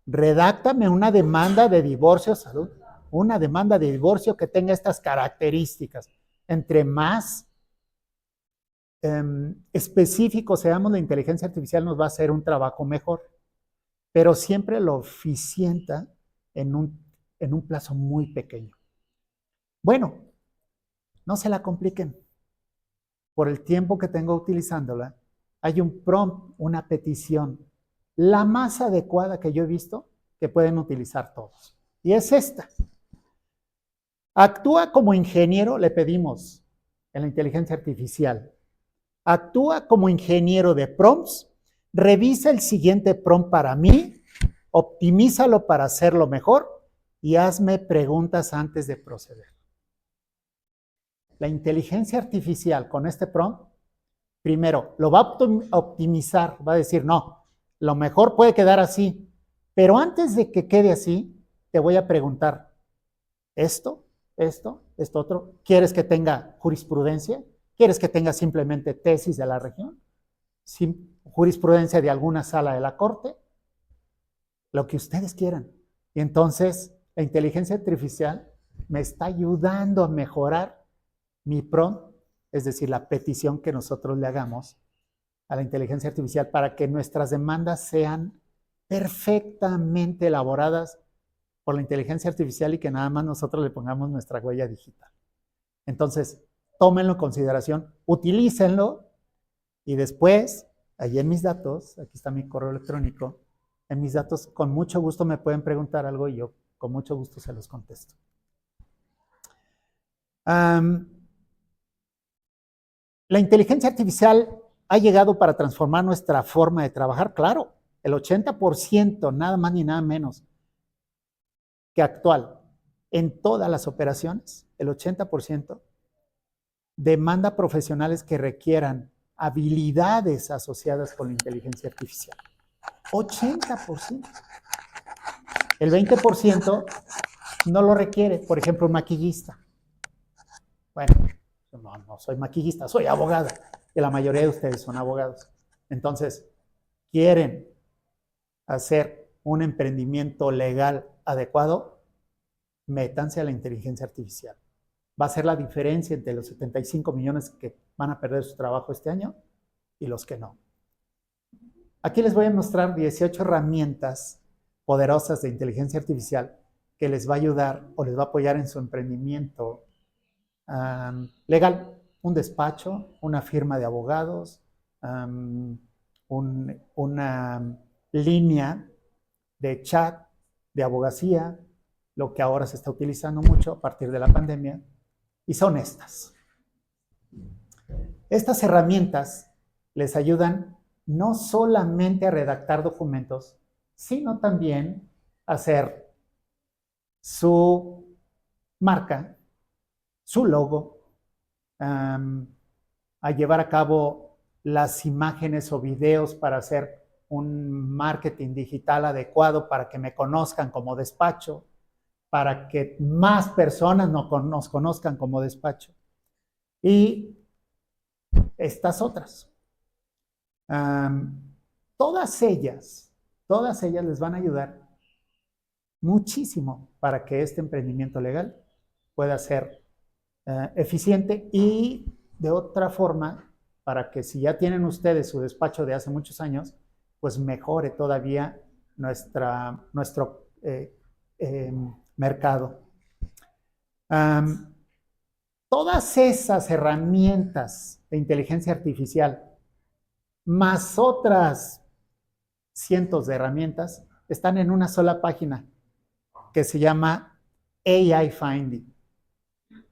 redáctame una demanda de divorcio, una demanda de divorcio que tenga estas características. Entre más específicos seamos, la inteligencia artificial nos va a hacer un trabajo mejor, pero siempre lo eficienta en un plazo muy pequeño. Bueno, no se la compliquen. Por el tiempo que tengo utilizándola, hay un prompt, una petición, la más adecuada que yo he visto que pueden utilizar todos. Y es esta. Actúa como ingeniero, le pedimos en la inteligencia artificial. Actúa como ingeniero de prompts, revisa el siguiente prompt para mí, optimízalo para hacerlo mejor y hazme preguntas antes de proceder. La inteligencia artificial con este prompt, primero, lo va a optimizar, va a decir, no, lo mejor puede quedar así, pero antes de que quede así, te voy a preguntar, esto otro, ¿quieres que tenga jurisprudencia? ¿Quieres que tenga simplemente tesis de la región? ¿Jurisprudencia de alguna sala de la corte? Lo que ustedes quieran. Y entonces, la inteligencia artificial me está ayudando a mejorar mi prompt, es decir, la petición que nosotros le hagamos a la inteligencia artificial para que nuestras demandas sean perfectamente elaboradas por la inteligencia artificial y que nada más nosotros le pongamos nuestra huella digital. Entonces, tómenlo en consideración, utilícenlo y después, ahí en mis datos, aquí está mi correo electrónico, en mis datos con mucho gusto me pueden preguntar algo y yo con mucho gusto se los contesto. La inteligencia artificial ha llegado para transformar nuestra forma de trabajar, claro, el 80%, nada más ni nada menos que actual, en todas las operaciones, el 80% demanda profesionales que requieran habilidades asociadas con la inteligencia artificial. 80%. El 20% no lo requiere, por ejemplo, un maquillista. Bueno, no soy maquillista, soy abogada. Y la mayoría de ustedes son abogados. Entonces, quieren hacer un emprendimiento legal adecuado, métanse a la inteligencia artificial. Va a ser la diferencia entre los 75 millones que van a perder su trabajo este año y los que no. Aquí les voy a mostrar 18 herramientas poderosas de inteligencia artificial que les va a ayudar o les va a apoyar en su emprendimiento legal, un despacho, una firma de abogados, una línea de chat, de abogacía, lo que ahora se está utilizando mucho a partir de la pandemia, y son estas. Estas herramientas les ayudan no solamente a redactar documentos, sino también a hacer su marca, su logo, a llevar a cabo las imágenes o videos para hacer un marketing digital adecuado para que me conozcan como despacho, para que más personas nos conozcan como despacho. Y estas otras. Todas ellas les van a ayudar muchísimo para que este emprendimiento legal pueda ser eficiente y de otra forma, para que si ya tienen ustedes su despacho de hace muchos años, pues mejore todavía nuestro mercado. Todas esas herramientas de inteligencia artificial, más otras cientos de herramientas, están en una sola página que se llama AI Finding.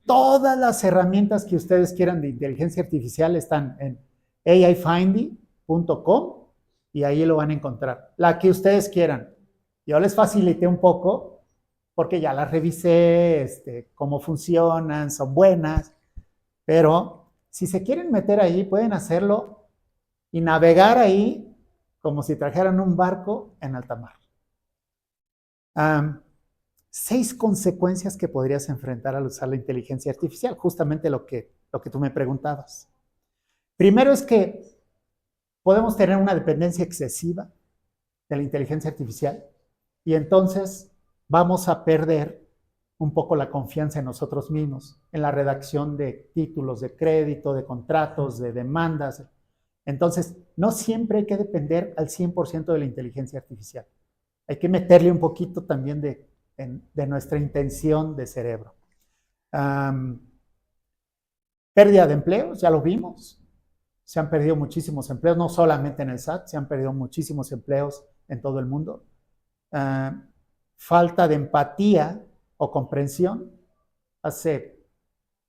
Todas las herramientas que ustedes quieran de inteligencia artificial están en aifinding.com y ahí lo van a encontrar. La que ustedes quieran. Yo les facilité un poco porque ya las revisé, cómo funcionan, son buenas, pero si se quieren meter ahí, pueden hacerlo y navegar ahí como si trajeran un barco en alta mar. 6 consecuencias que podrías enfrentar al usar la inteligencia artificial, justamente lo que tú me preguntabas. Primero es que podemos tener una dependencia excesiva de la inteligencia artificial y entonces vamos a perder un poco la confianza en nosotros mismos, en la redacción de títulos de crédito, de contratos, de demandas. Entonces, no siempre hay que depender al 100% de la inteligencia artificial. Hay que meterle un poquito también de nuestra intención de cerebro. Pérdida de empleos, ya lo vimos. Se han perdido muchísimos empleos, no solamente en el SAT, se han perdido muchísimos empleos en todo el mundo. Falta de empatía o comprensión. Hace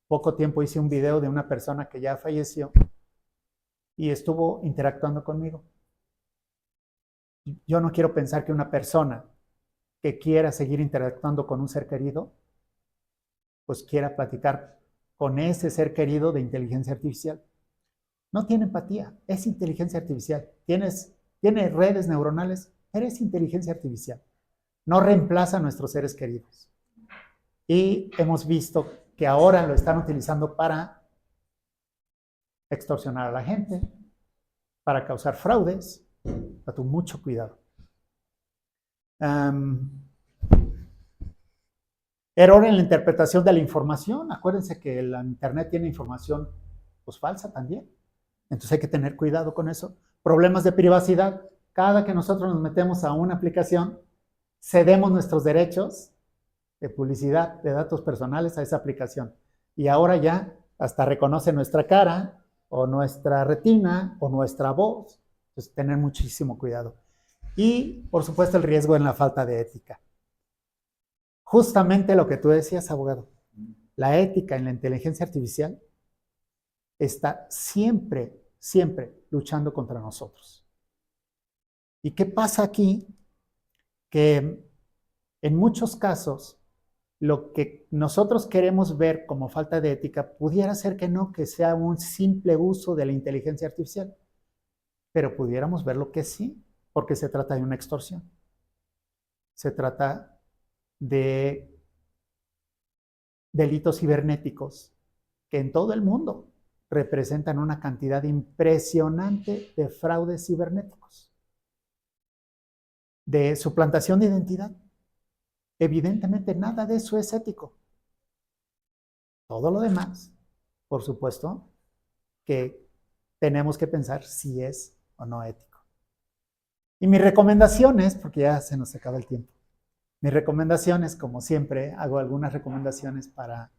poco tiempo hice un video de una persona que ya falleció y estuvo interactuando conmigo. Yo no quiero pensar que una persona que quiera seguir interactuando con un ser querido, pues quiera platicar con ese ser querido de inteligencia artificial. No tiene empatía, es inteligencia artificial. Tiene redes neuronales, pero es inteligencia artificial. No reemplaza a nuestros seres queridos. Y hemos visto que ahora lo están utilizando para extorsionar a la gente, para causar fraudes. Mucho cuidado. Error en la interpretación de la información. Acuérdense que la internet tiene información pues falsa también. Entonces hay que tener cuidado con eso. Problemas de privacidad. Cada que nosotros nos metemos a una aplicación, cedemos nuestros derechos de publicidad, de datos personales a esa aplicación. Y ahora ya hasta reconoce nuestra cara, o nuestra retina, o nuestra voz. Entonces, tener muchísimo cuidado. Y, por supuesto, el riesgo en la falta de ética. Justamente lo que tú decías, abogado. La ética en la inteligencia artificial está siempre, siempre luchando contra nosotros. ¿Y qué pasa aquí? Que en muchos casos, lo que nosotros queremos ver como falta de ética pudiera ser que no, que sea un simple uso de la inteligencia artificial. Pero pudiéramos verlo que sí, porque se trata de una extorsión. Se trata de delitos cibernéticos que en todo el mundo representan una cantidad impresionante de fraudes cibernéticos, de suplantación de identidad. Evidentemente nada de eso es ético. Todo lo demás, por supuesto, que tenemos que pensar si es o no ético. Y mis recomendaciones, porque ya se nos acaba el tiempo, mis recomendaciones, como siempre, hago algunas recomendaciones para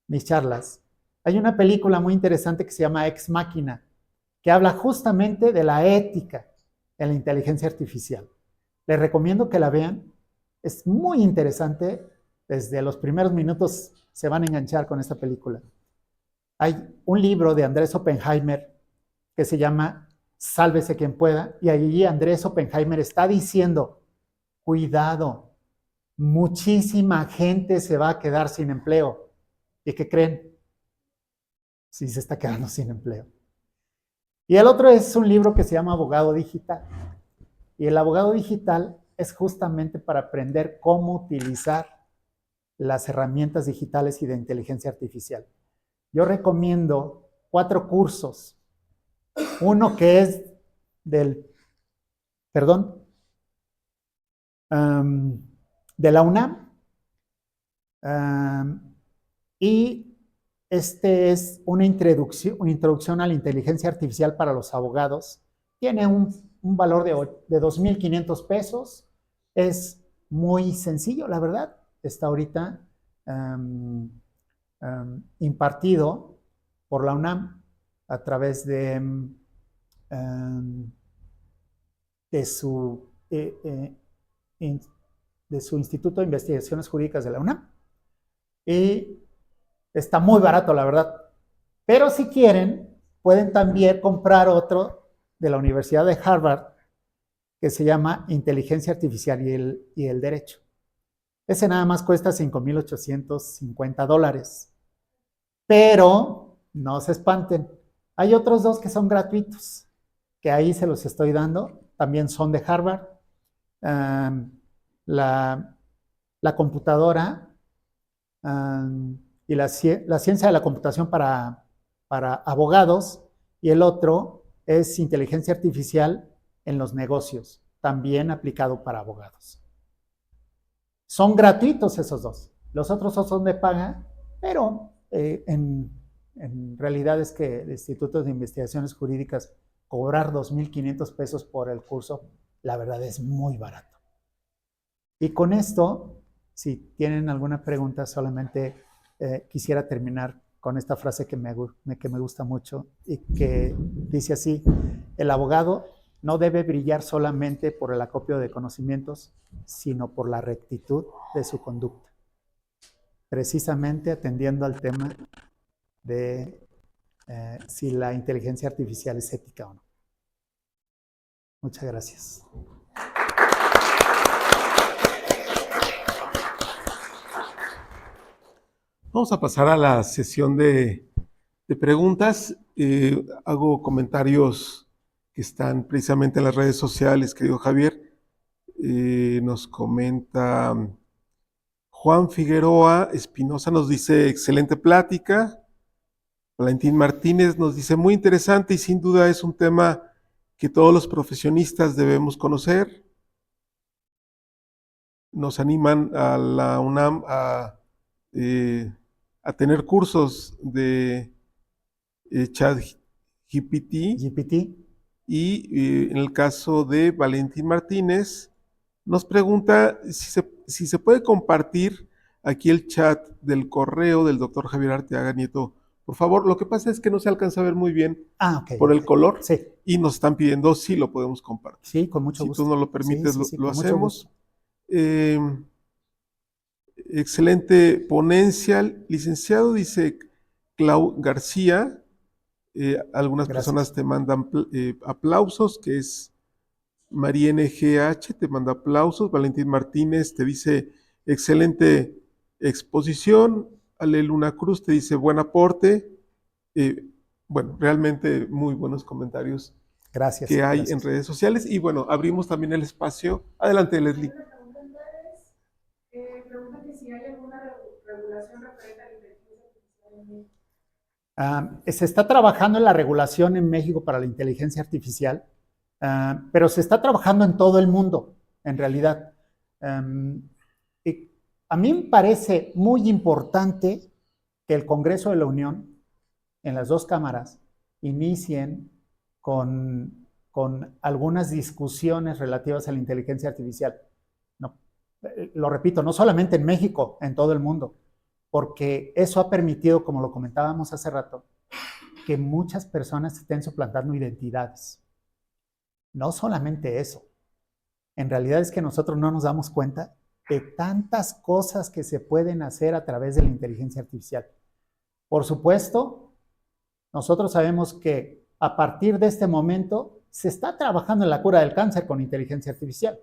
mis charlas. Hay una película muy interesante que se llama Ex Machina, que habla justamente de la ética en la inteligencia artificial. Les recomiendo que la vean. Es muy interesante. Desde los primeros minutos se van a enganchar con esta película. Hay un libro de Andrés Oppenheimer que se llama Sálvese quien pueda, y allí Andrés Oppenheimer está diciendo, cuidado, muchísima gente se va a quedar sin empleo. ¿Y qué creen? Sí, se está quedando sin empleo. Y el otro es un libro que se llama Abogado Digital. Y el abogado digital es justamente para aprender cómo utilizar las herramientas digitales y de inteligencia artificial. Yo recomiendo 4 cursos. Uno que es de la UNAM. Y este es una introducción a la inteligencia artificial para los abogados. Tiene un valor de 2,500 pesos. Es muy sencillo, la verdad. Está ahorita impartido por la UNAM a través de su Instituto de Investigaciones Jurídicas de la UNAM. Y está muy barato, la verdad. Pero si quieren, pueden también comprar otro de la Universidad de Harvard que se llama Inteligencia Artificial y el Derecho. Ese nada más cuesta $5,850. Pero no se espanten. Hay otros 2 que son gratuitos, que ahí se los estoy dando. También son de Harvard. La computadora y la ciencia de la computación para abogados, y el otro es inteligencia artificial en los negocios, también aplicado para abogados. Son gratuitos esos 2. Los otros 2 son de paga, pero en realidad es que el Instituto de Investigaciones Jurídicas cobrar 2,500 pesos por el curso, la verdad es muy barato. Y con esto, si tienen alguna pregunta, solamente quisiera terminar con esta frase que me gusta mucho y que dice así: el abogado no debe brillar solamente por el acopio de conocimientos, sino por la rectitud de su conducta. Precisamente atendiendo al tema de si la inteligencia artificial es ética o no. Muchas gracias. Vamos a pasar a la sesión de preguntas. Hago comentarios que están precisamente en las redes sociales, querido Javier. Nos comenta Juan Figueroa Espinosa, nos dice excelente plática. Valentín Martínez nos dice muy interesante y sin duda es un tema que todos los profesionistas debemos conocer. Nos animan a la UNAM a tener cursos de ChatGPT. Y en el caso de Valentín Martínez, nos pregunta si se puede compartir aquí el chat del correo del doctor Javier Arteaga Nieto. Por favor, lo que pasa es que no se alcanza a ver muy bien por el color, sí. Y nos están pidiendo si lo podemos compartir. Sí, con mucho gusto. Si tú nos lo permites, sí, lo hacemos. Excelente ponencia, licenciado, dice Clau García. Algunas personas te mandan aplausos, que es María NGH, te manda aplausos. Valentín Martínez te dice excelente exposición. Ale Luna Cruz te dice buen aporte. Bueno, realmente muy buenos comentarios que hay en redes sociales. Y bueno, abrimos también el espacio. Adelante, Leslie. Pregunta que si hay alguna regulación referente a la inteligencia artificial en México. Se está trabajando en la regulación en México para la inteligencia artificial, pero se está trabajando en todo el mundo, en realidad. Y a mí me parece muy importante que el Congreso de la Unión, en las 2 cámaras, inicien con algunas discusiones relativas a la inteligencia artificial. No, lo repito, no solamente en México, en todo el mundo. porque eso ha permitido, como lo comentábamos hace rato, que muchas personas estén suplantando identidades. No solamente eso, en realidad es que nosotros no nos damos cuenta de tantas cosas que se pueden hacer a través de la inteligencia artificial. Por supuesto, nosotros sabemos que a partir de este momento se está trabajando en la cura del cáncer con inteligencia artificial.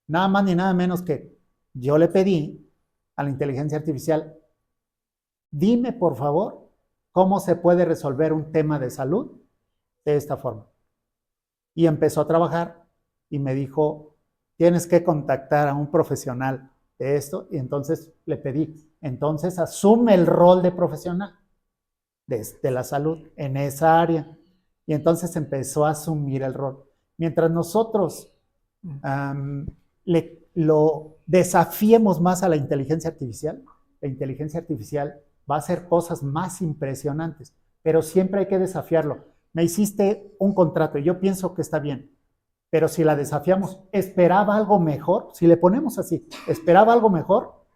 Nada más ni nada menos que yo le pedí a la inteligencia artificial, dime por favor cómo se puede resolver un tema de salud de esta forma. Y empezó a trabajar y me dijo, tienes que contactar a un profesional de esto. Y entonces le pedí, entonces asume el rol de profesional de la salud en esa área. Y entonces empezó a asumir el rol. Mientras nosotros lo desafiemos más a la inteligencia artificial va a hacer cosas más impresionantes, pero siempre hay que desafiarlo. Me hiciste un contrato y yo pienso que está bien, pero si la desafiamos, esperaba algo mejor, si le ponemos así, esperaba algo mejor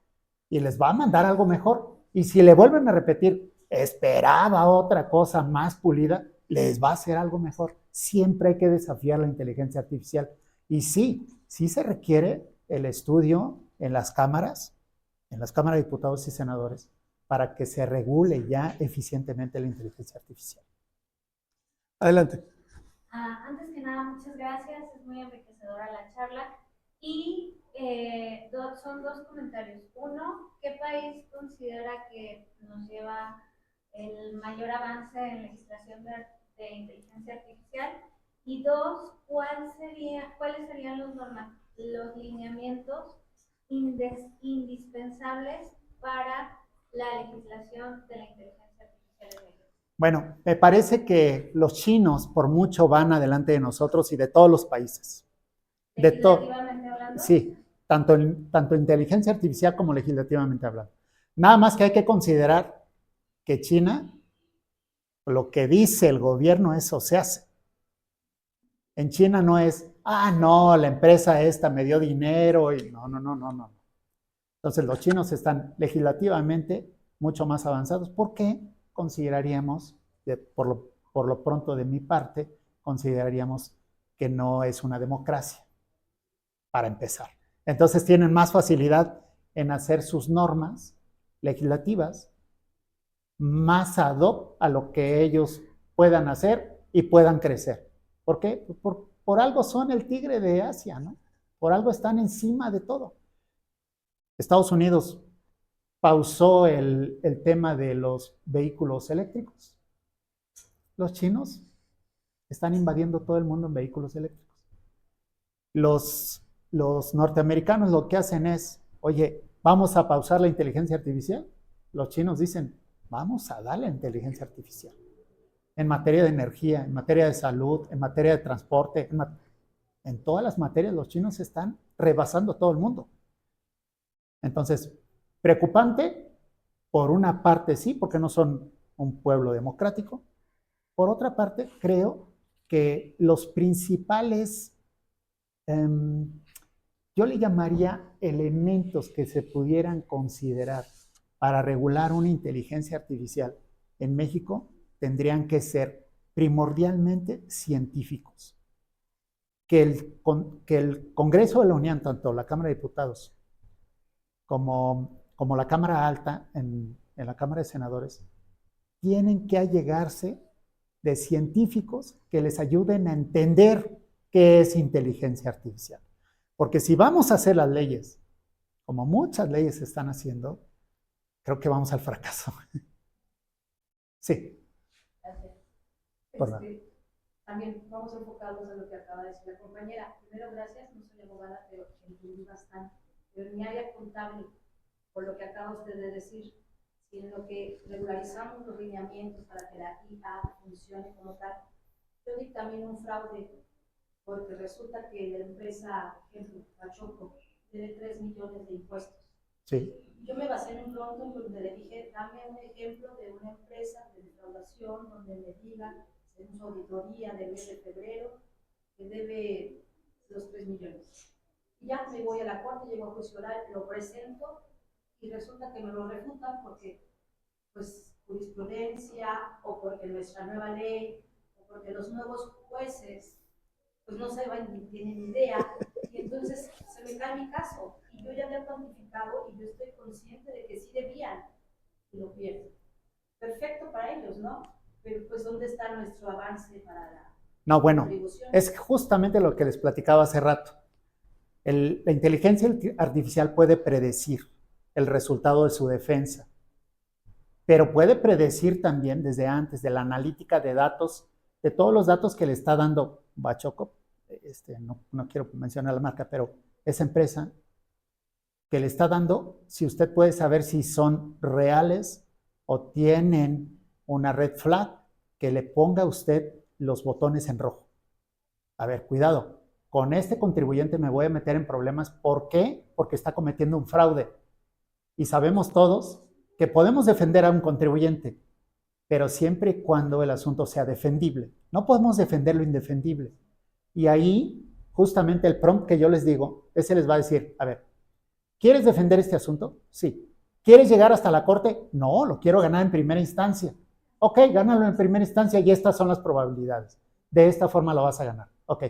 y les va a mandar algo mejor. Y si le vuelven a repetir, esperaba otra cosa más pulida, les va a hacer algo mejor. Siempre hay que desafiar la inteligencia artificial. Y sí se requiere el estudio en las cámaras de diputados y senadores, para que se regule ya eficientemente la inteligencia artificial. Adelante. Antes que nada, muchas gracias, es muy enriquecedora la charla. Y son dos comentarios. Uno, ¿qué país considera que nos lleva el mayor avance en legislación de inteligencia artificial? Y dos, ¿cuáles serían los lineamientos indispensables para la legislación de la inteligencia artificial en México? Bueno, me parece que los chinos por mucho van adelante de nosotros y de todos los países. ¿Legislativamente hablando? Sí, tanto inteligencia artificial como legislativamente hablando. Nada más que hay que considerar que China, lo que dice el gobierno, eso se hace. En China no es, no, la empresa esta me dio dinero y no. Entonces los chinos están legislativamente mucho más avanzados. ¿Por qué? Consideraríamos, por lo pronto de mi parte, consideraríamos que no es una democracia, para empezar. Entonces tienen más facilidad en hacer sus normas legislativas más ad hoc a lo que ellos puedan hacer y puedan crecer. ¿Por qué? Pues por algo son el tigre de Asia, ¿no? Por algo están encima de todo. Estados Unidos pausó el tema de los vehículos eléctricos. Los chinos están invadiendo todo el mundo en vehículos eléctricos. Los norteamericanos lo que hacen es, oye, vamos a pausar la inteligencia artificial. Los chinos dicen, vamos a darle inteligencia artificial. En materia de energía, en materia de salud, en materia de transporte, en todas las materias los chinos están rebasando a todo el mundo. Entonces, preocupante, por una parte sí, porque no son un pueblo democrático. Por otra parte, creo que los principales, yo le llamaría elementos que se pudieran considerar para regular una inteligencia artificial en México, tendrían que ser primordialmente científicos. Que el Congreso de la Unión, tanto la Cámara de Diputados como la Cámara Alta, en la Cámara de Senadores, tienen que allegarse de científicos que les ayuden a entender qué es inteligencia artificial. Porque si vamos a hacer las leyes, como muchas leyes se están haciendo, creo que vamos al fracaso. Sí. Gracias. También vamos enfocados en lo que acaba de decir la compañera. Primero, gracias, no soy abogada, pero entendí bastante. Pero en mi área contable, por lo que acaba usted de decir, si en lo que regularizamos los lineamientos para que la IA funcione como tal, yo dictamino un fraude porque resulta que la empresa, por ejemplo, Pachoco, tiene 3 millones de impuestos. Sí. Yo me basé en un pronto en donde le dije, dame un ejemplo de una empresa de defraudación donde me diga, en su auditoría del mes de febrero, que debe los 3 millones. Y ya me voy a la corte, llego a juicio oral, lo presento y resulta que me lo refutan porque, pues, jurisprudencia o porque nuestra nueva ley o porque los nuevos jueces, pues no saben ni tienen idea, y entonces se me cae mi caso, y yo ya me he cuantificado y yo estoy consciente de que sí debían, y lo pierdo. Perfecto para ellos, ¿no? Pero pues ¿dónde está nuestro avance para la No, bueno, contribución? es justamente lo que les platicaba hace rato. La inteligencia artificial puede predecir el resultado de su defensa, pero puede predecir también desde antes de la analítica de datos, de todos los datos que le está dando Bachoco, no quiero mencionar la marca, pero esa empresa que le está dando, si usted puede saber si son reales o tienen una red flag, que le ponga a usted los botones en rojo. A ver, cuidado, con este contribuyente me voy a meter en problemas. ¿Por qué? Porque está cometiendo un fraude. Y sabemos todos que podemos defender a un contribuyente, pero siempre y cuando el asunto sea defendible. No podemos defender lo indefendible. Y ahí, justamente el prompt que yo les digo, ese les va a decir, a ver, ¿quieres defender este asunto? Sí. ¿Quieres llegar hasta la corte? No, lo quiero ganar en primera instancia. Ok, gánalo en primera instancia y estas son las probabilidades. De esta forma lo vas a ganar. Ok.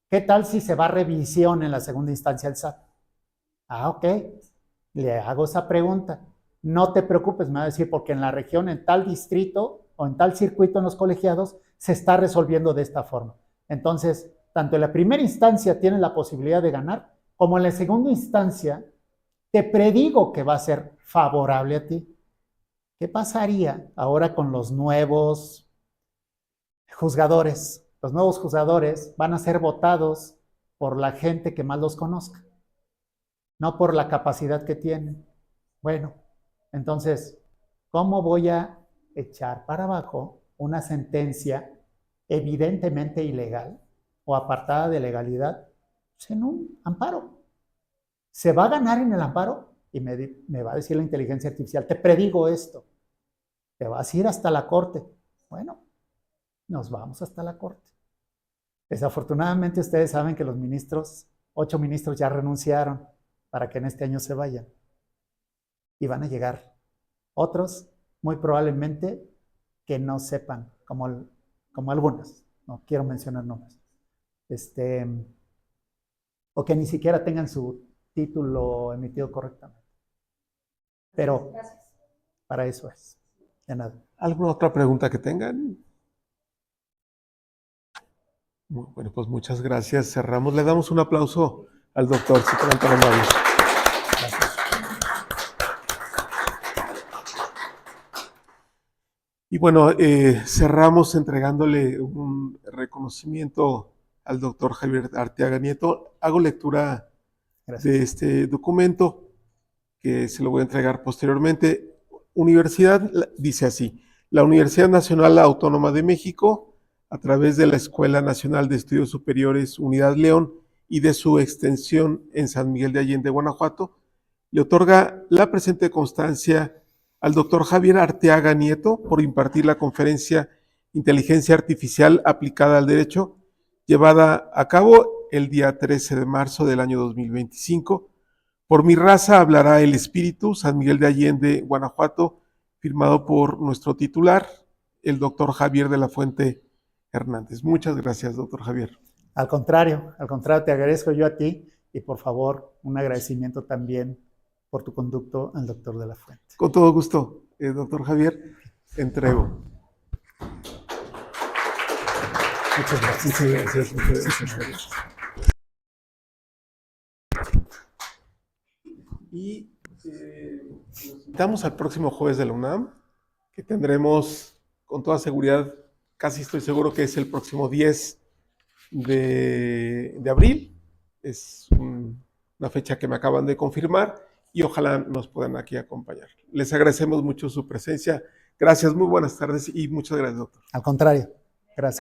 ¿Qué tal si se va a revisión en la segunda instancia del SAT? Ah, ok. Le hago esa pregunta. No te preocupes, me va a decir, porque en la región, en tal distrito o en tal circuito en los colegiados, se está resolviendo de esta forma. Entonces, tanto en la primera instancia tienes la posibilidad de ganar, como en la segunda instancia, te predigo que va a ser favorable a ti. ¿Qué pasaría ahora con los nuevos juzgadores? Los nuevos juzgadores van a ser votados por la gente que más los conozca, no por la capacidad que tienen. Bueno, entonces, ¿cómo voy a echar para abajo una sentencia evidentemente ilegal o apartada de legalidad? Pues en un amparo. ¿Se va a ganar en el amparo? Y me va a decir la inteligencia artificial, te predigo esto, te vas a ir hasta la corte. Bueno, nos vamos hasta la corte. Desafortunadamente ustedes saben que los ministros, 8 ministros ya renunciaron para que en este año se vayan. Y van a llegar otros, muy probablemente, que no sepan, como algunos, no quiero mencionar nombres, o que ni siquiera tengan su título emitido correctamente. Pero Gracias. para eso es. De nada. ¿Alguna otra pregunta que tengan? Bueno, pues muchas gracias. Cerramos. Le damos un aplauso al doctor, si fueran tan amables. Gracias. Y bueno, cerramos entregándole un reconocimiento al doctor Javier Arteaga Nieto. Hago lectura Gracias. de este documento que se lo voy a entregar posteriormente. Universidad, dice así, la Universidad Nacional Autónoma de México, a través de la Escuela Nacional de Estudios Superiores Unidad León y de su extensión en San Miguel de Allende, Guanajuato, le otorga la presente constancia al doctor Javier Arteaga Nieto por impartir la conferencia Inteligencia Artificial aplicada al Derecho, llevada a cabo el día 13 de marzo del año 2025. Por mi raza hablará el espíritu, San Miguel de Allende, Guanajuato, firmado por nuestro titular, el doctor Javier de la Fuente Hernández. Muchas gracias, doctor Javier. Al contrario, te agradezco yo a ti y por favor, un agradecimiento también por tu conducto al doctor de la Fuente. Con todo gusto, doctor Javier, entrego. Muchas gracias. Muchas gracias. Y nos invitamos al próximo jueves de la UNAM, que tendremos con toda seguridad, casi estoy seguro que es el próximo 10 de abril. Es una fecha que me acaban de confirmar y ojalá nos puedan aquí acompañar. Les agradecemos mucho su presencia. Gracias, muy buenas tardes y muchas gracias, doctor. Al contrario, gracias.